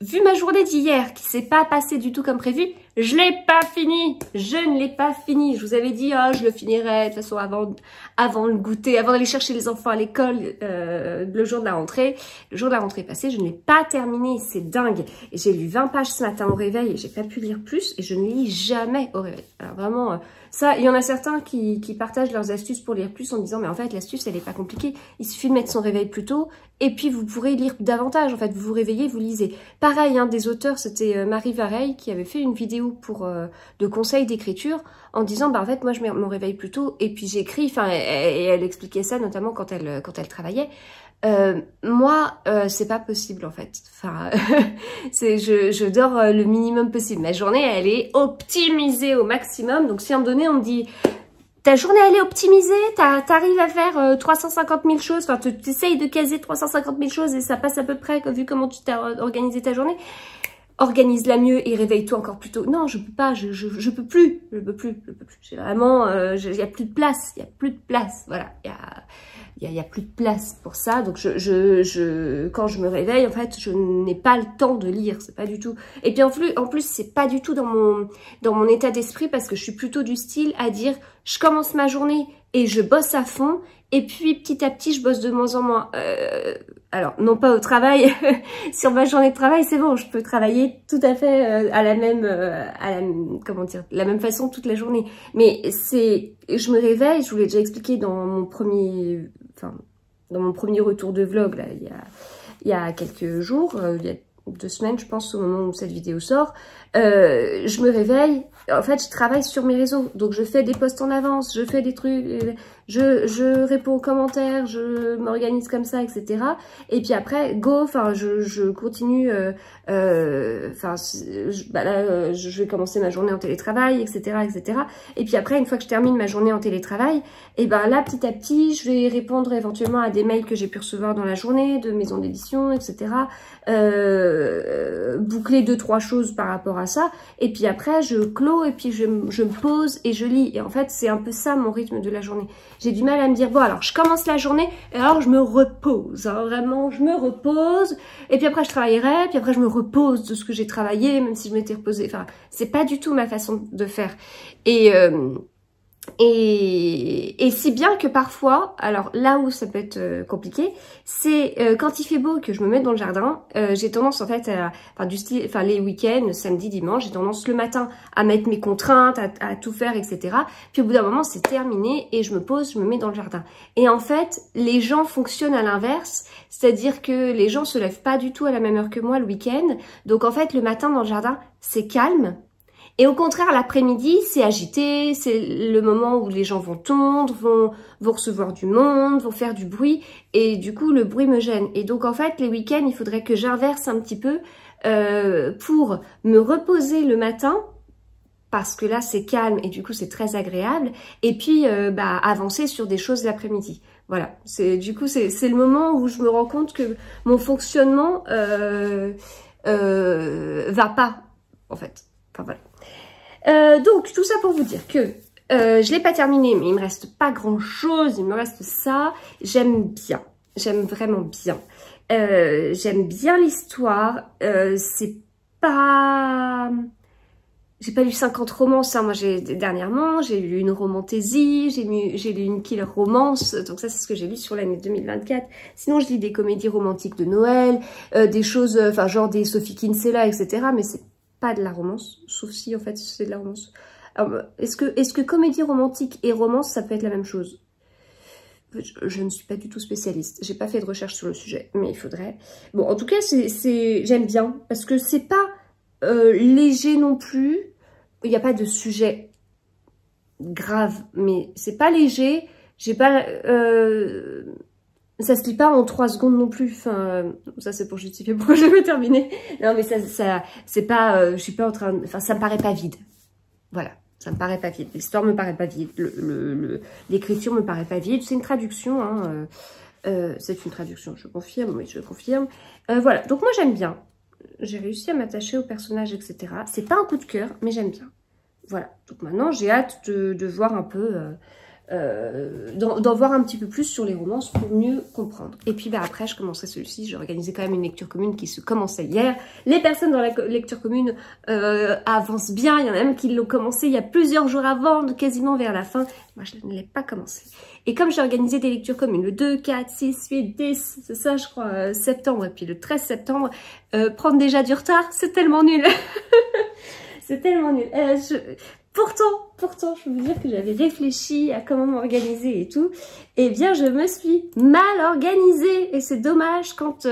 vu ma journée d'hier qui s'est pas passée du tout comme prévu, je l'ai pas fini. Je ne l'ai pas fini. Je vous avais dit, oh, je le finirai de toute façon avant le goûter, avant d'aller chercher les enfants à l'école le jour de la rentrée. Le jour de la rentrée passée, je ne l'ai pas terminé. C'est dingue. Et j'ai lu 20 pages ce matin au réveil et j'ai pas pu lire plus. Et je ne lis jamais au réveil. Alors vraiment, ça, il y en a certains qui partagent leurs astuces pour lire plus en disant, mais en fait, l'astuce, elle est pas compliquée. Il suffit de mettre son réveil plus tôt et puis vous pourrez lire davantage. En fait, vous vous réveillez, vous lisez. Pareil, hein, des auteurs, c'était Marie Vareille qui avait fait une vidéo de conseils d'écriture en disant, bah en fait, moi, je me réveille plus tôt et puis j'écris. Enfin, et elle expliquait ça notamment quand elle travaillait. Moi, c'est pas possible en fait. Enfin, je dors le minimum possible. Ma journée, elle est optimisée au maximum. Donc, si à un moment donné, on me dit, ta journée, elle est optimisée, t'arrives à faire 350 000 choses, enfin, tu essayes de caser 350 000 choses et ça passe à peu près, vu comment tu t'as organisé ta journée. Organise-la mieux et réveille-toi encore plus tôt. Non, je peux pas, je peux plus. J'ai vraiment, il y a plus de place, voilà, il y a plus de place pour ça. Donc quand je me réveille, en fait, je n'ai pas le temps de lire, c'est pas du tout. Et puis en plus, c'est pas du tout dans mon état d'esprit, parce que je suis plutôt du style à dire, je commence ma journée et je bosse à fond, et puis petit à petit, je bosse de moins en moins. Alors, non pas au travail, sur ma journée de travail, c'est bon, je peux travailler tout à fait la même façon toute la journée. Mais je me réveille, je vous l'ai déjà expliqué dans mon premier retour de vlog, là, il y a quelques jours, il y a 2 semaines, je pense, au moment où cette vidéo sort. Je me réveille, en fait, je travaille sur mes réseaux, donc je fais des posts en avance, je fais des trucs, je réponds aux commentaires, je m'organise comme ça, etc. Et puis après, go, enfin, je continue, enfin, je vais commencer ma journée en télétravail, etc., etc. Et puis après, une fois que je termine ma journée en télétravail, et ben là, petit à petit, je vais répondre éventuellement à des mails que j'ai pu recevoir dans la journée, de maisons d'édition, etc. Boucler 2-3 choses par rapport à ça. Et puis après, je clôt et puis je me pose et je lis. Et en fait, c'est un peu ça mon rythme de la journée. J'ai du mal à me dire, bon, alors je commence la journée et alors je me repose. Hein, vraiment, je me repose. Et puis après, je travaillerai. Puis après, je me repose de ce que j'ai travaillé, même si je m'étais reposée. Enfin, c'est pas du tout ma façon de faire. Et si bien que parfois, alors là où ça peut être compliqué, c'est quand il fait beau que je me mets dans le jardin, j'ai tendance en fait à, enfin les week-ends, samedi, dimanche, j'ai tendance le matin à mettre mes contraintes, à tout faire, etc. Puis au bout d'un moment, c'est terminé et je me pose, je me mets dans le jardin. Et en fait, les gens fonctionnent à l'inverse, c'est-à-dire que les gens se lèvent pas du tout à la même heure que moi le week-end. Donc en fait, le matin dans le jardin, c'est calme. Et au contraire, l'après-midi, c'est agité, c'est le moment où les gens vont tondre, vont recevoir du monde, vont faire du bruit. Et du coup, le bruit me gêne. Et donc, en fait, les week-ends, il faudrait que j'inverse un petit peu pour me reposer le matin, parce que là, c'est calme et du coup, c'est très agréable. Et puis, avancer sur des choses l'après-midi. Voilà, du coup, c'est le moment où je me rends compte que mon fonctionnement va pas, en fait. Enfin, voilà. Donc, tout ça pour vous dire que je l'ai pas terminé, mais il me reste pas grand-chose. Il me reste ça. J'aime bien. J'aime vraiment bien. J'aime bien l'histoire. C'est pas... J'ai pas lu 50 romances, hein. Moi dernièrement, j'ai lu une romantaisie, j'ai lu une killer romance, donc ça c'est ce que j'ai lu sur l'année 2024. Sinon je lis des comédies romantiques de Noël, des choses, enfin genre des Sophie Kinsella, etc. Mais c'est pas de la romance, sauf si en fait c'est de la romance. Est-ce que comédie romantique et romance ça peut être la même chose? Je ne suis pas du tout spécialiste, j'ai pas fait de recherche sur le sujet, mais il faudrait. Bon, en tout cas, j'aime bien, parce que c'est pas léger non plus. Il n'y a pas de sujet grave, mais c'est pas léger. J'ai pas... ça se lit pas en 3 secondes non plus. Enfin, ça c'est pour justifier pourquoi je vais terminer. Non, mais ça c'est pas... je suis pas en train... Enfin, ça me paraît pas vide. Voilà, ça me paraît pas vide. L'histoire me paraît pas vide. L'écriture me paraît pas vide. C'est une traduction, hein. C'est une traduction, je confirme, oui, je confirme. Voilà, donc moi j'aime bien. J'ai réussi à m'attacher au personnage, etc. C'est pas un coup de cœur, mais j'aime bien. Voilà, donc maintenant j'ai hâte de voir un peu, d'en voir un petit peu plus sur les romances pour mieux comprendre. Et puis après je commencerai celui-ci, j'ai organisé quand même une lecture commune qui se commençait hier. Les personnes dans la lecture commune avancent bien, il y en a même qui l'ont commencé il y a plusieurs jours avant, quasiment vers la fin. Moi je ne l'ai pas commencé. Et comme j'ai organisé des lectures communes le 2, 4, 6, 8, 10, c'est ça je crois, septembre, et puis le 13 septembre, prendre déjà du retard, c'est tellement nul. C'est tellement nul. Pourtant, je peux vous dire que j'avais réfléchi à comment m'organiser et tout. Eh bien, je me suis mal organisée. Et c'est dommage quand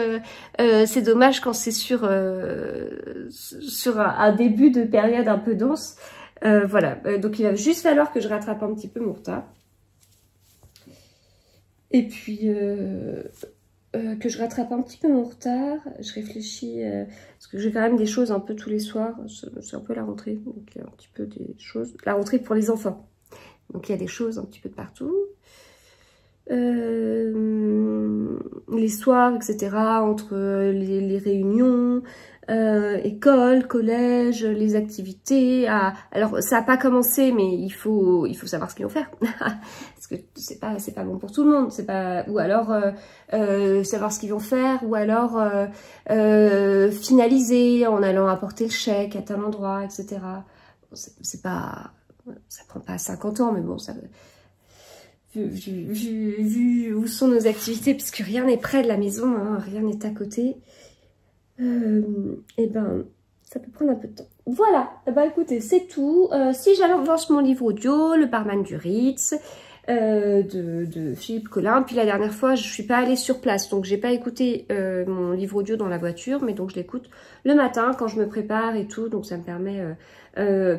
c'est sur un début de période un peu dense. Voilà. Donc, il va juste falloir que je rattrape un petit peu mon retard. Et puis... que je rattrape un petit peu mon retard, je réfléchis, parce que j'ai quand même des choses un peu tous les soirs, c'est un peu la rentrée, donc il y a un petit peu des choses, la rentrée pour les enfants, donc il y a des choses un petit peu de partout, les soirs, etc., entre les réunions, école, collège, les activités. Alors ça n'a pas commencé, mais il faut savoir ce qu'ils vont faire parce que c'est pas bon pour tout le monde. C'est pas, ou alors savoir ce qu'ils vont faire, ou alors finaliser en allant apporter le chèque à tel endroit, etc. Bon, c'est pas, ça prend pas 50 ans, mais bon, ça. Vu où sont nos activités, puisque rien n'est près de la maison, hein, rien n'est à côté. Et ben ça peut prendre un peu de temps. Voilà, bah écoutez, c'est tout. Si j'avance mon livre audio, Le Barman du Ritz, de Philippe Collin. Puis la dernière fois, je suis pas allée sur place, donc j'ai pas écouté mon livre audio dans la voiture, mais donc je l'écoute le matin quand je me prépare et tout, donc ça me permet...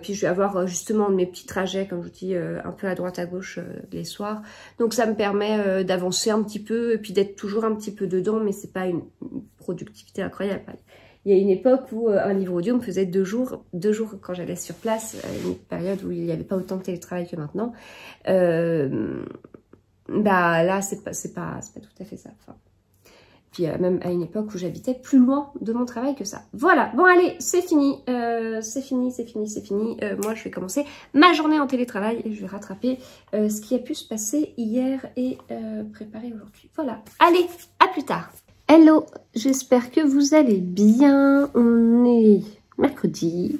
puis je vais avoir justement mes petits trajets, comme je vous dis, un peu à droite à gauche les soirs. Donc ça me permet d'avancer un petit peu et puis d'être toujours un petit peu dedans, mais c'est pas une productivité incroyable. Il y a une époque où un livre audio me faisait 2 jours quand j'allais sur place, une période où il n'y avait pas autant de télétravail que maintenant. Bah là, c'est pas tout à fait ça. Enfin, puis même à une époque où j'habitais plus loin de mon travail que ça. Voilà, bon allez, c'est fini. C'est fini. Moi, je vais commencer ma journée en télétravail et je vais rattraper ce qui a pu se passer hier et préparer aujourd'hui. Voilà, allez, à plus tard. Hello, j'espère que vous allez bien. On est mercredi.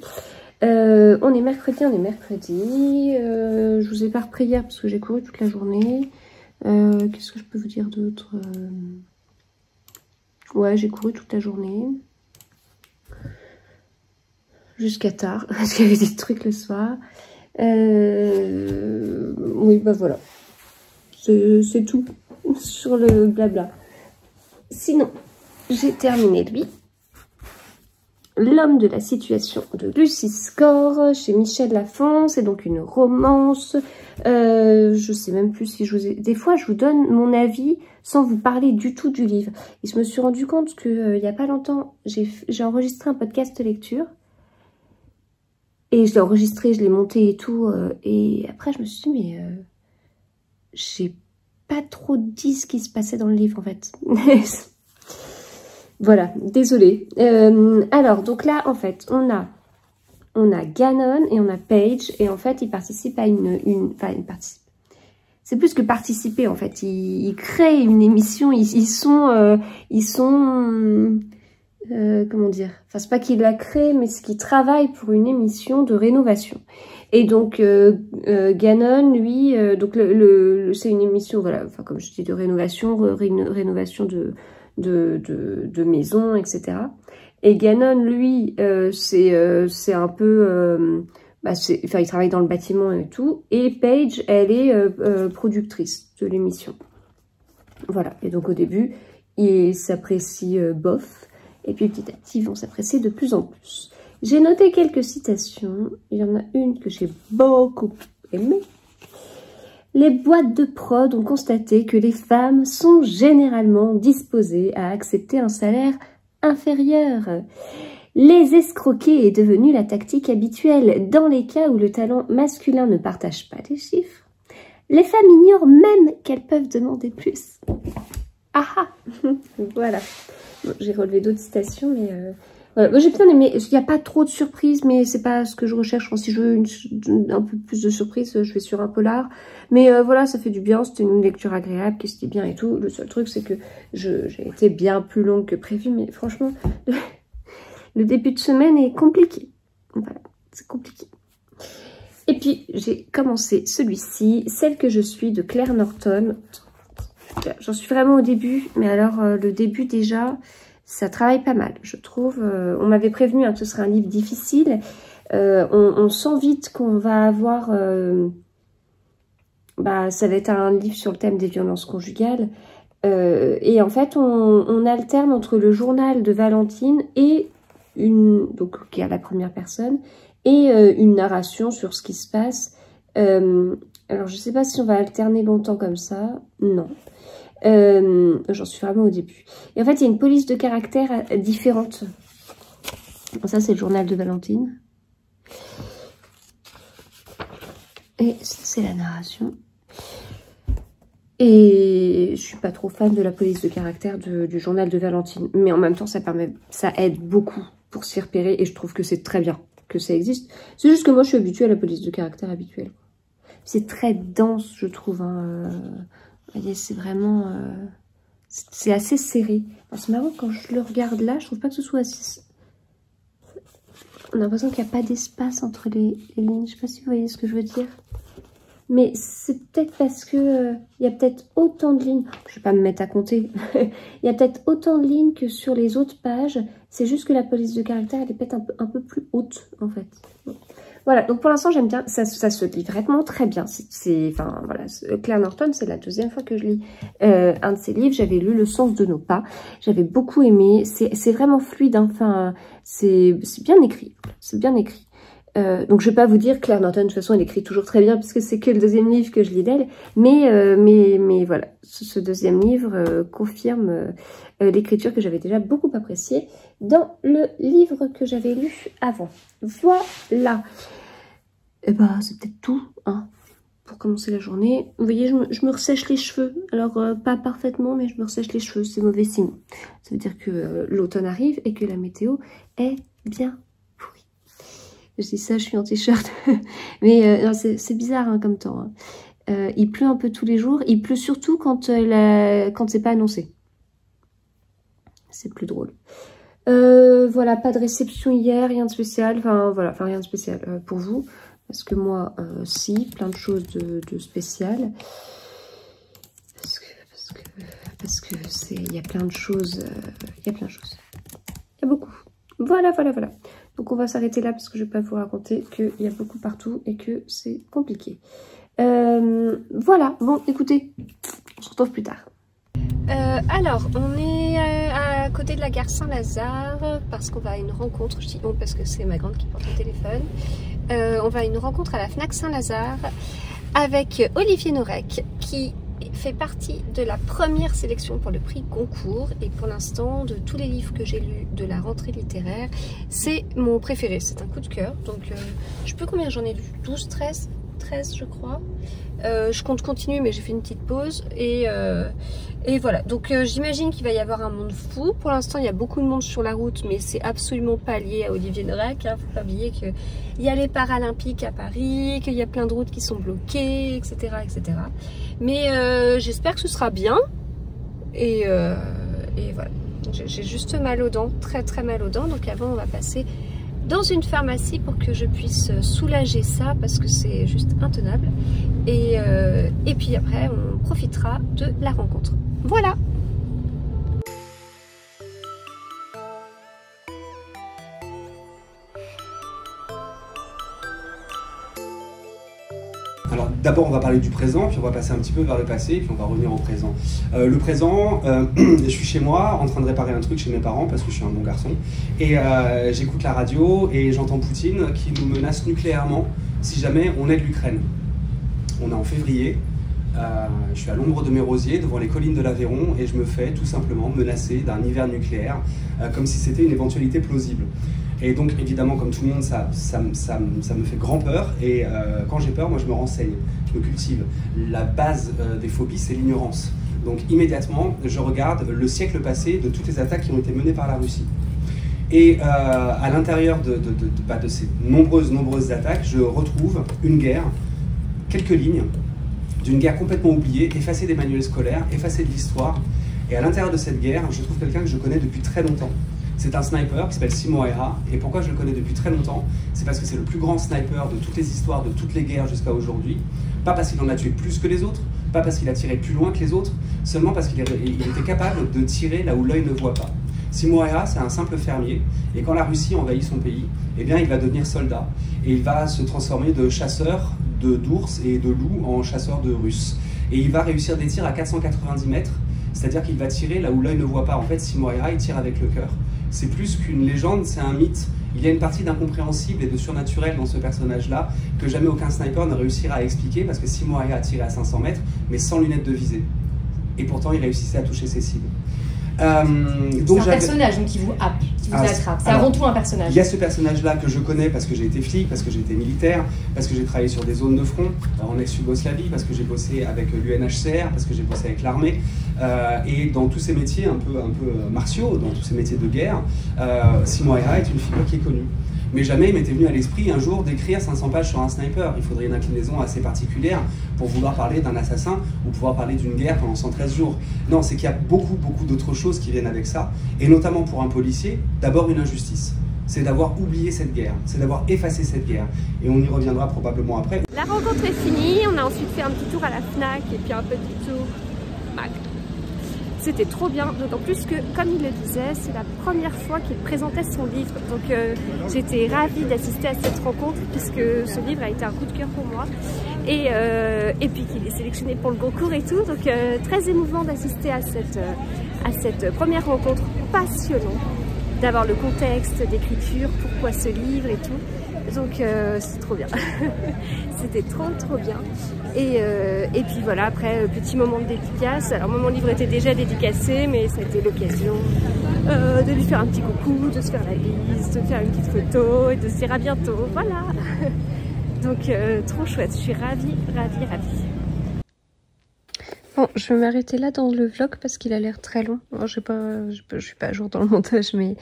On est mercredi. Je vous ai pas repris hier parce que j'ai couru toute la journée. Qu'est-ce que je peux vous dire d'autre? Ouais, j'ai couru toute la journée. Jusqu'à tard, parce qu'il y avait des trucs le soir. Oui, bah voilà. C'est tout sur le blabla. Sinon, j'ai terminé lui. L'homme de la situation de Lucie Score chez Michel Lafon. C'est donc une romance. Je sais même plus si je vous ai... Des fois, je vous donne mon avis sans vous parler du tout du livre. Et je me suis rendu compte que il y a pas longtemps, j'ai enregistré un podcast lecture. Et je l'ai enregistré, je l'ai monté et tout. Et après, je me suis dit, mais j'ai pas trop dit ce qui se passait dans le livre, en fait. Voilà, désolée. Alors, donc là, en fait, on a Ganon et on a Paige. Et en fait, ils participent à c'est plus que participer, en fait. Ils créent une émission. Ils sont comment dire? Enfin, c'est pas qu'ils la créent, mais c'est qu'ils travaillent pour une émission de rénovation. Et donc, Ganon, lui, donc c'est une émission, voilà, enfin, comme je dis, de rénovation, rénovation de maisons, etc. Et Ganon, lui, c'est un peu... enfin, il travaille dans le bâtiment et tout. Et Paige, elle est productrice de l'émission. Voilà. Et donc, au début, ils s'apprécient bof. Et puis, petit à petit, ils vont s'apprécier de plus en plus. J'ai noté quelques citations. Il y en a une que j'ai beaucoup aimée. Les boîtes de prod ont constaté que les femmes sont généralement disposées à accepter un salaire inférieur. Les escroquer est devenu la tactique habituelle dans les cas où le talent masculin ne partage pas les chiffres. Les femmes ignorent même qu'elles peuvent demander plus. Ah ah. Voilà. Bon, j'ai relevé d'autres citations, mais... Voilà. Moi, j'ai bien aimé. Il n'y a pas trop de surprises, mais c'est pas ce que je recherche. Si je veux un peu plus de surprises, je vais sur un polar. Mais voilà, ça fait du bien. C'était une lecture agréable, qui c'était bien et tout. Le seul truc, c'est que j'ai été bien plus longue que prévu. Mais franchement, le début de semaine est compliqué. Voilà, c'est compliqué. Et puis, j'ai commencé celui-ci, Celle que je suis, de Claire Norton. J'en suis vraiment au début. Mais alors, le début déjà... Ça travaille pas mal, je trouve. On m'avait prévenu que ce serait un livre difficile. On sent vite qu'on va avoir... ça va être un livre sur le thème des violences conjugales. Et en fait, on alterne entre le journal de Valentine et donc qui est à la première personne, et une narration sur ce qui se passe. Alors, je sais pas si on va alterner longtemps comme ça. Non. J'en suis vraiment au début. Et en fait, il y a une police de caractère différente. Bon, ça, c'est le journal de Valentine. Et c'est la narration. Et je suis pas trop fan de la police de caractère du journal de Valentine. Mais en même temps, ça aide beaucoup pour s'y repérer. Et je trouve que c'est très bien que ça existe. C'est juste que moi, je suis habituée à la police de caractère habituelle. C'est très dense, je trouve, hein. Vous voyez, c'est vraiment... c'est assez serré. C'est marrant, quand je le regarde là, je trouve pas que ce soit assez... On a l'impression qu'il n'y a pas d'espace entre les lignes. Je sais pas si vous voyez ce que je veux dire. Mais c'est peut-être parce que il y a peut-être autant de lignes. Je vais pas me mettre à compter. Il y a peut-être autant de lignes que sur les autres pages. C'est juste que la police de caractère, elle est peut-être un peu plus haute, en fait. Voilà, donc pour l'instant j'aime bien, ça se lit vraiment très bien. Enfin voilà, Claire Norton, c'est la deuxième fois que je lis un de ses livres. J'avais lu Le sens de nos pas, j'avais beaucoup aimé. C'est vraiment fluide, hein. Enfin c'est bien écrit, c'est bien écrit. Donc je vais pas vous dire, Claire Norton de toute façon elle écrit toujours très bien puisque c'est que le deuxième livre que je lis d'elle, mais voilà, ce deuxième livre confirme l'écriture que j'avais déjà beaucoup appréciée dans le livre que j'avais lu avant. Voilà. Et bah c'est peut-être tout, hein, pour commencer la journée. Vous voyez, je me ressèche les cheveux. Alors pas parfaitement, mais je me ressèche les cheveux, c'est mauvais signe. Ça veut dire que l'automne arrive et que la météo est bien pourrie. Je dis ça, je suis en t-shirt. Mais c'est bizarre hein, comme temps. Hein. Il pleut un peu tous les jours. Il pleut surtout quand c'est pas annoncé. C'est plus drôle. Voilà, pas de réception hier, rien de spécial. Enfin, voilà, rien de spécial pour vous. Parce que moi, si, plein de choses de spécial. Parce que il y a plein de choses. Il y a beaucoup. Voilà. Donc on va s'arrêter là parce que je ne vais pas vous raconter qu'il y a beaucoup partout et que c'est compliqué. Voilà, bon écoutez, on se retrouve plus tard. Alors, on est à côté de la gare Saint-Lazare parce qu'on va à une rencontre. Je dis on parce que c'est ma grande qui porte le téléphone. On va à une rencontre à la Fnac Saint-Lazare avec Olivier Norek qui fait partie de la première sélection pour le prix Goncourt. Et pour l'instant, de tous les livres que j'ai lus de la rentrée littéraire, c'est mon préféré. C'est un coup de cœur. Donc, je sais plus combien j'en ai lu. 12, 13 je crois. Je compte continuer mais j'ai fait une petite pause et voilà, donc j'imagine qu'il va y avoir un monde fou. Pour l'instant il y a beaucoup de monde sur la route mais c'est absolument pas lié à Olivier Norek, hein. Faut pas oublier qu'il y a les Paralympiques à Paris, qu'il y a plein de routes qui sont bloquées, etc. Mais j'espère que ce sera bien et voilà, j'ai juste mal aux dents, très mal aux dents. Donc avant on va passer dans une pharmacie pour que je puisse soulager ça parce que c'est juste intenable. Et puis après, on profitera de la rencontre. Voilà! Alors d'abord on va parler du présent, puis on va passer un petit peu vers le passé, puis on va revenir au présent. Le présent, je suis chez moi en train de réparer un truc chez mes parents parce que je suis un bon garçon. Et j'écoute la radio et j'entends Poutine qui nous menace nucléairement si jamais on aide l'Ukraine. On est en février, je suis à l'ombre de mes rosiers devant les collines de l'Aveyron et je me fais tout simplement menacer d'un hiver nucléaire comme si c'était une éventualité plausible. Et donc évidemment comme tout le monde ça me fait grand peur et quand j'ai peur moi je me renseigne, je me cultive. La base des phobies c'est l'ignorance. Donc immédiatement je regarde le siècle passé de toutes les attaques qui ont été menées par la Russie. Et à l'intérieur de ces nombreuses attaques je retrouve une guerre, quelques lignes d'une guerre complètement oubliée, effacée des manuels scolaires, effacée de l'histoire. Et à l'intérieur de cette guerre je trouve quelqu'un que je connais depuis très longtemps. C'est un sniper qui s'appelle Simo Häyhä. Et pourquoi je le connais depuis très longtemps? C'est parce que c'est le plus grand sniper de toutes les histoires, de toutes les guerres jusqu'à aujourd'hui. Pas parce qu'il en a tué plus que les autres, pas parce qu'il a tiré plus loin que les autres, seulement parce qu'il était capable de tirer là où l'œil ne voit pas. Simo Häyhä, c'est un simple fermier. Et quand la Russie envahit son pays, eh bien, il va devenir soldat. Et il va se transformer de chasseur d'ours et de loups en chasseur de Russes. Et il va réussir des tirs à 490 mètres. C'est-à-dire qu'il va tirer là où l'œil ne voit pas. En fait, Simo Häyhä, il tire avec le cœur. C'est plus qu'une légende, c'est un mythe. Il y a une partie d'incompréhensible et de surnaturel dans ce personnage-là que jamais aucun sniper ne réussira à expliquer parce que Simo Häyhä a tiré à 500 mètres, mais sans lunettes de visée. Et pourtant, il réussissait à toucher ses cibles. C'est un personnage donc, qui vous happe, qui vous attrape. C'est avant tout un personnage. Il y a ce personnage-là que je connais parce que j'ai été flic, parce que j'ai été militaire, parce que j'ai travaillé sur des zones de front en ex-Yougoslavie, parce que j'ai bossé avec l'UNHCR, parce que j'ai bossé avec l'armée. Et dans tous ces métiers un peu martiaux, dans tous ces métiers de guerre, Simo Häyhä est une figure qui est connue. Mais jamais il m'était venu à l'esprit un jour d'écrire 500 pages sur un sniper. Il faudrait une inclinaison assez particulière pour vouloir parler d'un assassin ou pouvoir parler d'une guerre pendant 113 jours. Non, c'est qu'il y a beaucoup d'autres choses qui viennent avec ça. Et notamment pour un policier, d'abord une injustice. C'est d'avoir oublié cette guerre, c'est d'avoir effacé cette guerre. Et on y reviendra probablement après. La rencontre est finie, on a ensuite fait un petit tour à la Fnac et puis un petit tour Mac. C'était trop bien, d'autant plus que, comme il le disait, c'est la première fois qu'il présentait son livre. Donc j'étais ravie d'assister à cette rencontre puisque ce livre a été un coup de cœur pour moi. Et puis qu'il est sélectionné pour le concours et tout. Donc très émouvant d'assister à cette première rencontre passionnante. D'avoir le contexte d'écriture, pourquoi ce livre et tout. Donc c'est trop bien. C'était trop bien. Et puis voilà, après petit moment de dédicace. Alors moi mon livre était déjà dédicacé, mais ça a été l'occasion de lui faire un petit coucou, de se faire la bise, de faire une petite photo et de se dire à bientôt. Voilà. Donc trop chouette, je suis ravie. Bon, je vais m'arrêter là dans le vlog parce qu'il a l'air très long. Alors, je suis pas à jour dans le montage, mais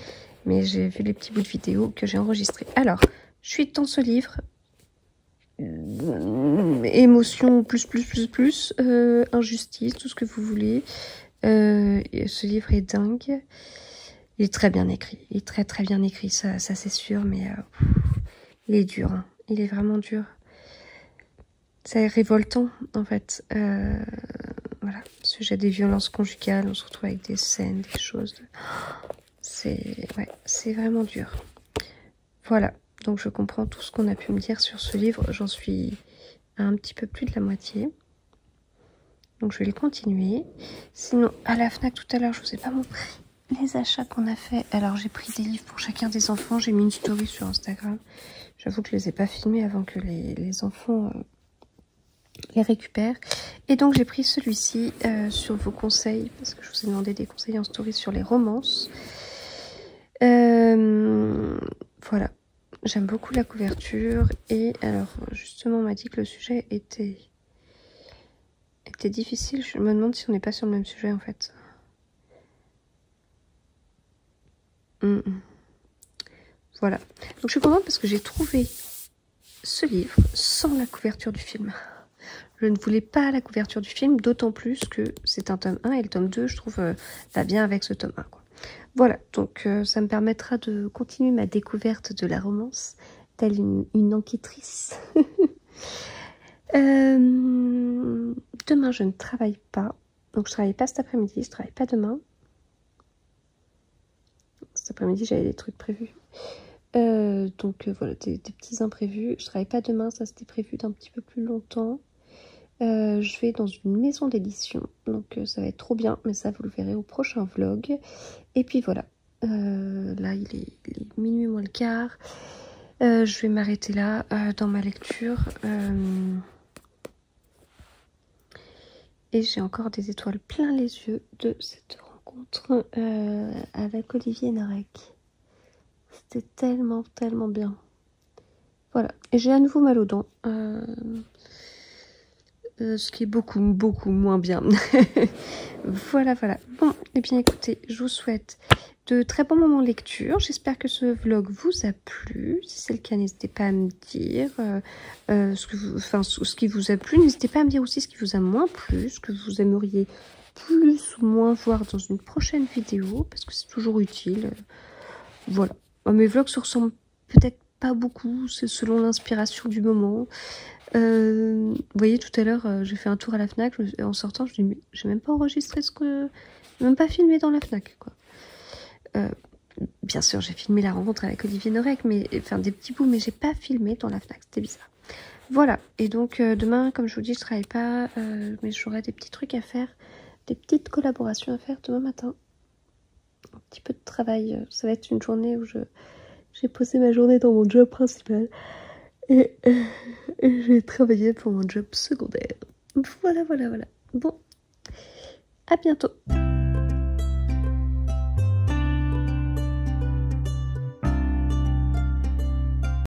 j'ai vu les petits bouts de vidéo que j'ai enregistrés. Alors, je suis dans ce livre. Émotion plus, injustice, tout ce que vous voulez. Ce livre est dingue. Il est très bien écrit. Il est très bien écrit, ça c'est sûr, mais il est dur. Hein. Il est vraiment dur. C'est révoltant, en fait. Voilà, sujet des violences conjugales, on se retrouve avec des scènes, des choses. C'est vraiment dur. Voilà, donc je comprends tout ce qu'on a pu me dire sur ce livre. J'en suis à un petit peu plus de la moitié. Donc je vais le continuer. Sinon, à la FNAC tout à l'heure, je vous ai pas montré les achats qu'on a fait. Alors j'ai pris des livres pour chacun des enfants. J'ai mis une story sur Instagram. J'avoue que je les ai pas filmés avant que les enfants... les récupère. Et donc j'ai pris celui-ci sur vos conseils parce que je vous ai demandé des conseils en story sur les romances. Voilà, j'aime beaucoup la couverture et alors justement on m'a dit que le sujet était difficile. Je me demande si on n'est pas sur le même sujet en fait. Voilà, donc je suis contente parce que j'ai trouvé ce livre sans la couverture du film. Je ne voulais pas la couverture du film, d'autant plus que c'est un tome 1 et le tome 2, je trouve, va bien avec ce tome 1. Quoi. Voilà, donc ça me permettra de continuer ma découverte de la romance, telle une enquêtrice. Demain, je ne travaille pas. Donc, je ne travaille pas cet après-midi, je ne travaille pas demain. Cet après-midi, j'avais des trucs prévus. Donc, voilà, des petits imprévus. Je ne travaille pas demain, ça c'était prévu d'un petit peu plus longtemps. Je vais dans une maison d'édition, donc ça va être trop bien, mais ça vous le verrez au prochain vlog. Et puis voilà, là il est minuit moins le quart. Je vais m'arrêter là dans ma lecture. Et j'ai encore des étoiles plein les yeux de cette rencontre avec Olivier Narek. C'était tellement bien. Voilà, et j'ai à nouveau mal aux dents. Ce qui est beaucoup moins bien. Voilà. Bon, et bien écoutez, je vous souhaite de très bons moments de lecture. J'espère que ce vlog vous a plu. Si c'est le cas, n'hésitez pas à me dire ce qui vous a plu. N'hésitez pas à me dire aussi ce qui vous a moins plu, ce que vous aimeriez plus ou moins voir dans une prochaine vidéo, parce que c'est toujours utile. Voilà. Mes vlogs se ressemblent peut-être pas beaucoup, c'est selon l'inspiration du moment. Vous voyez, tout à l'heure, j'ai fait un tour à la FNAC, en sortant, je me dis, mais j'ai même pas enregistré même pas filmé dans la FNAC, quoi. Bien sûr, j'ai filmé la rencontre avec Olivier Narek, enfin des petits bouts, mais j'ai pas filmé dans la FNAC, c'était bizarre. Voilà, et donc demain, comme je vous dis, je travaille pas, mais j'aurai des petits trucs à faire, des petites collaborations à faire demain matin. Un petit peu de travail, ça va être une journée où j'ai posé ma journée dans mon job principal. Et j'ai travaillé pour mon job secondaire. Voilà. Bon, à bientôt.